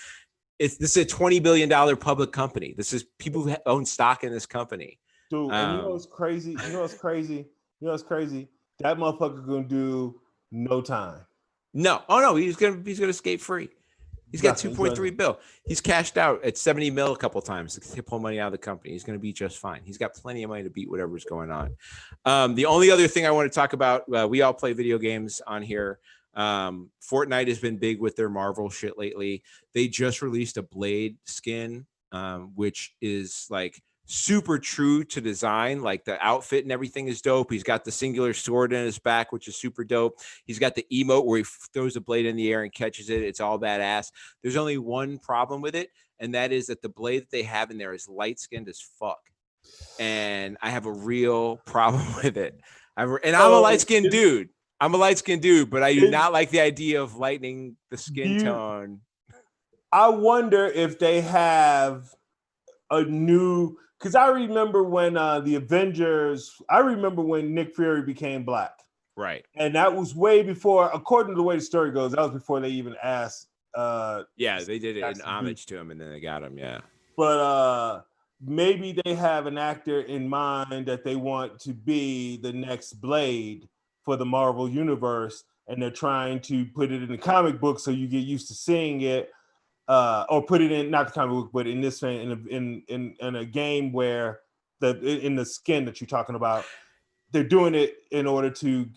this is a $20 billion public company. This is people who own stock in this company. Dude, and you know what's crazy? That motherfucker gonna do no time. No. Oh no, he's gonna skate free. He's got 2.3 bill. He's cashed out at 70 mil a couple times to pull money out of the company. He's going to be just fine. He's got plenty of money to beat whatever's going on. The only other thing I want to talk about, we all play video games on here. Fortnite has been big with their Marvel shit lately. They just released a Blade skin, which is like super true to design. Like the outfit and everything is dope. He's got the singular sword in his back, which is super dope. He's got the emote where he throws a blade in the air and catches it. It's all badass. There's only one problem with it, and that is that the blade that they have in there is light skinned as fuck. And I have a real problem with it. I'm a light skinned dude. But I do not like the idea of lightening the skin tone. I wonder if they have a new, because I remember when the Avengers, I remember when Nick Fury became black. Right. And that was way before, according to the way the story goes, that was before they even asked. Yeah, they did it in homage to him and then they got him. Yeah. But maybe they have an actor in mind that they want to be the next Blade for the Marvel universe, and they're trying to put it in the comic book so you get used to seeing it, or put it in, not the comic book, but in this in a game where in the skin that you're talking about, they're doing it in order to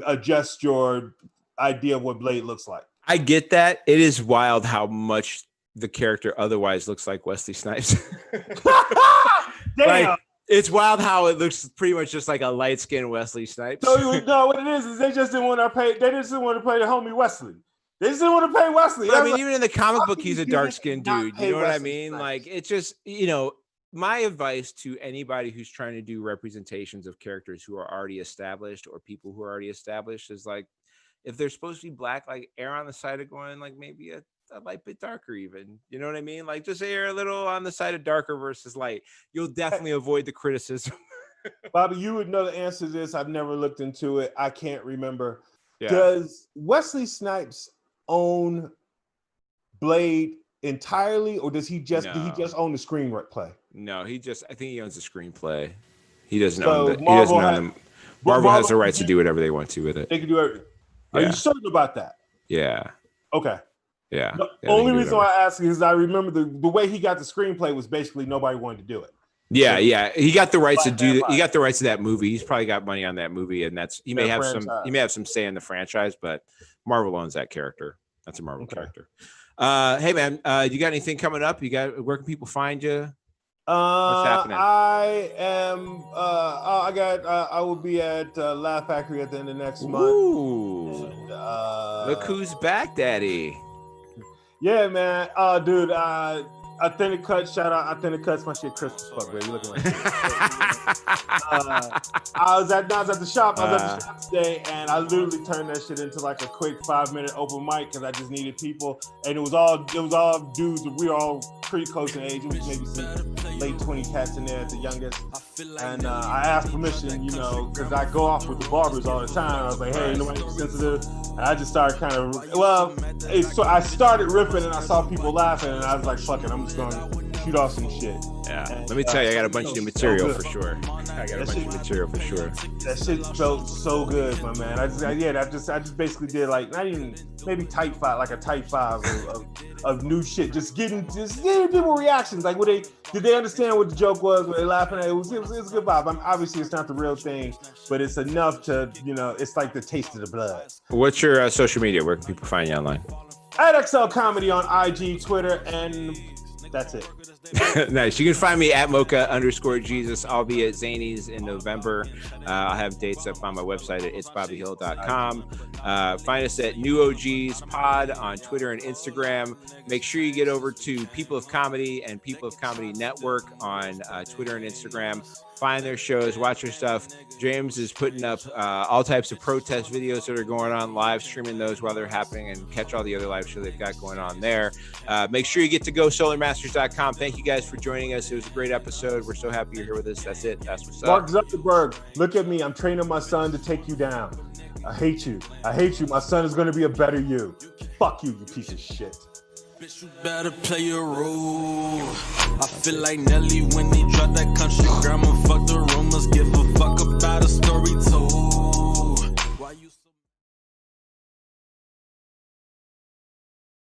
adjust your idea of what Blade looks like. I get that. It is wild how much the character otherwise looks like Wesley Snipes. Damn. Like, it's wild how it looks pretty much just like a light-skinned Wesley Snipes. So no, what it is they just didn't want to play. They just didn't want to play the homie Wesley. They just didn't want to pay Wesley. I mean, even in the comic book, he's a dark-skinned dude. You know what I mean? Like, it's just, my advice to anybody who's trying to do representations of characters who are already established or people who are already established is like, if they're supposed to be black, like err on the side of going like maybe a light bit darker even. You know what I mean? Like just err a little on the side of darker versus light. You'll definitely avoid the criticism. Bobby, you would know the answer to this. I've never looked into it. I can't remember. Yeah. Does Wesley Snipes own Blade entirely, or does he just own the screenplay? No, I think he owns the screenplay. He doesn't So own the Marvel has the rights to do whatever they want to with it. They can do everything. Are you certain about that? Yeah. Okay. Yeah. The only reason why I ask is I remember the way he got the screenplay was basically nobody wanted to do it. Yeah, yeah. He got the rights to do that. He got the rights to that movie. He's probably got money on that movie, and he may have some say in the franchise, but Marvel owns that character. That's a Marvel character. Hey man, you got anything coming up? Where can people find you? What's happening? I will be at Laugh Factory at the end of next month. Ooh. And, look who's back, Daddy. Yeah, man. Dude, Authentic Cuts, shout out Authentic Cuts, my shit Christmas fuck, bro. You looking like I was at the shop today, and I literally turned that shit into like a quick 5-minute open mic because I just needed people, and it was all dudes. We were all pretty close in age. It was maybe some late 20 cats in there at the youngest, and I asked permission, because I go off with the barbers all the time. I was like, hey, nobody sensitive, and I just started kind of so I started ripping, and I saw people laughing, and I was like, fuck it, I'm just gonna shoot off some shit. Yeah, let me tell you, I got a bunch of new material for sure. That shit felt so good, my man. I just basically did like not even maybe type 5 of new shit. Just getting people reactions. Like, did they understand what the joke was? Were they laughing at it? It was a good vibe. Obviously, it's not the real thing, but it's enough to it's like the taste of the blood. What's your social media? Where can people find you online? At XL Comedy on IG, Twitter, and that's it. Nice. You can find me at mocha_Jesus. I'll be at Zany's in November. I'll have dates up on my website at itsbobbyhill.com. Find us at New OGs Pod on Twitter and Instagram. Make sure you get over to People of Comedy and People of Comedy Network on Twitter and Instagram. Find their shows, watch their stuff. James is putting up all types of protest videos that are going on, live streaming those while they're happening, and catch all the other live shows they've got going on there. Make sure you get to GoSolarMasters.com. Thank you guys for joining us. It was a great episode. We're so happy you're here with us. That's it. That's what's up. Mark Zuckerberg, look at me. I'm training my son to take you down. I hate you. My son is going to be a better you. Fuck you, you piece of shit. Bitch, you better play your role. I feel like Nelly when he dropped that country grammar. Fuck the rumors, give a fuck about a story told.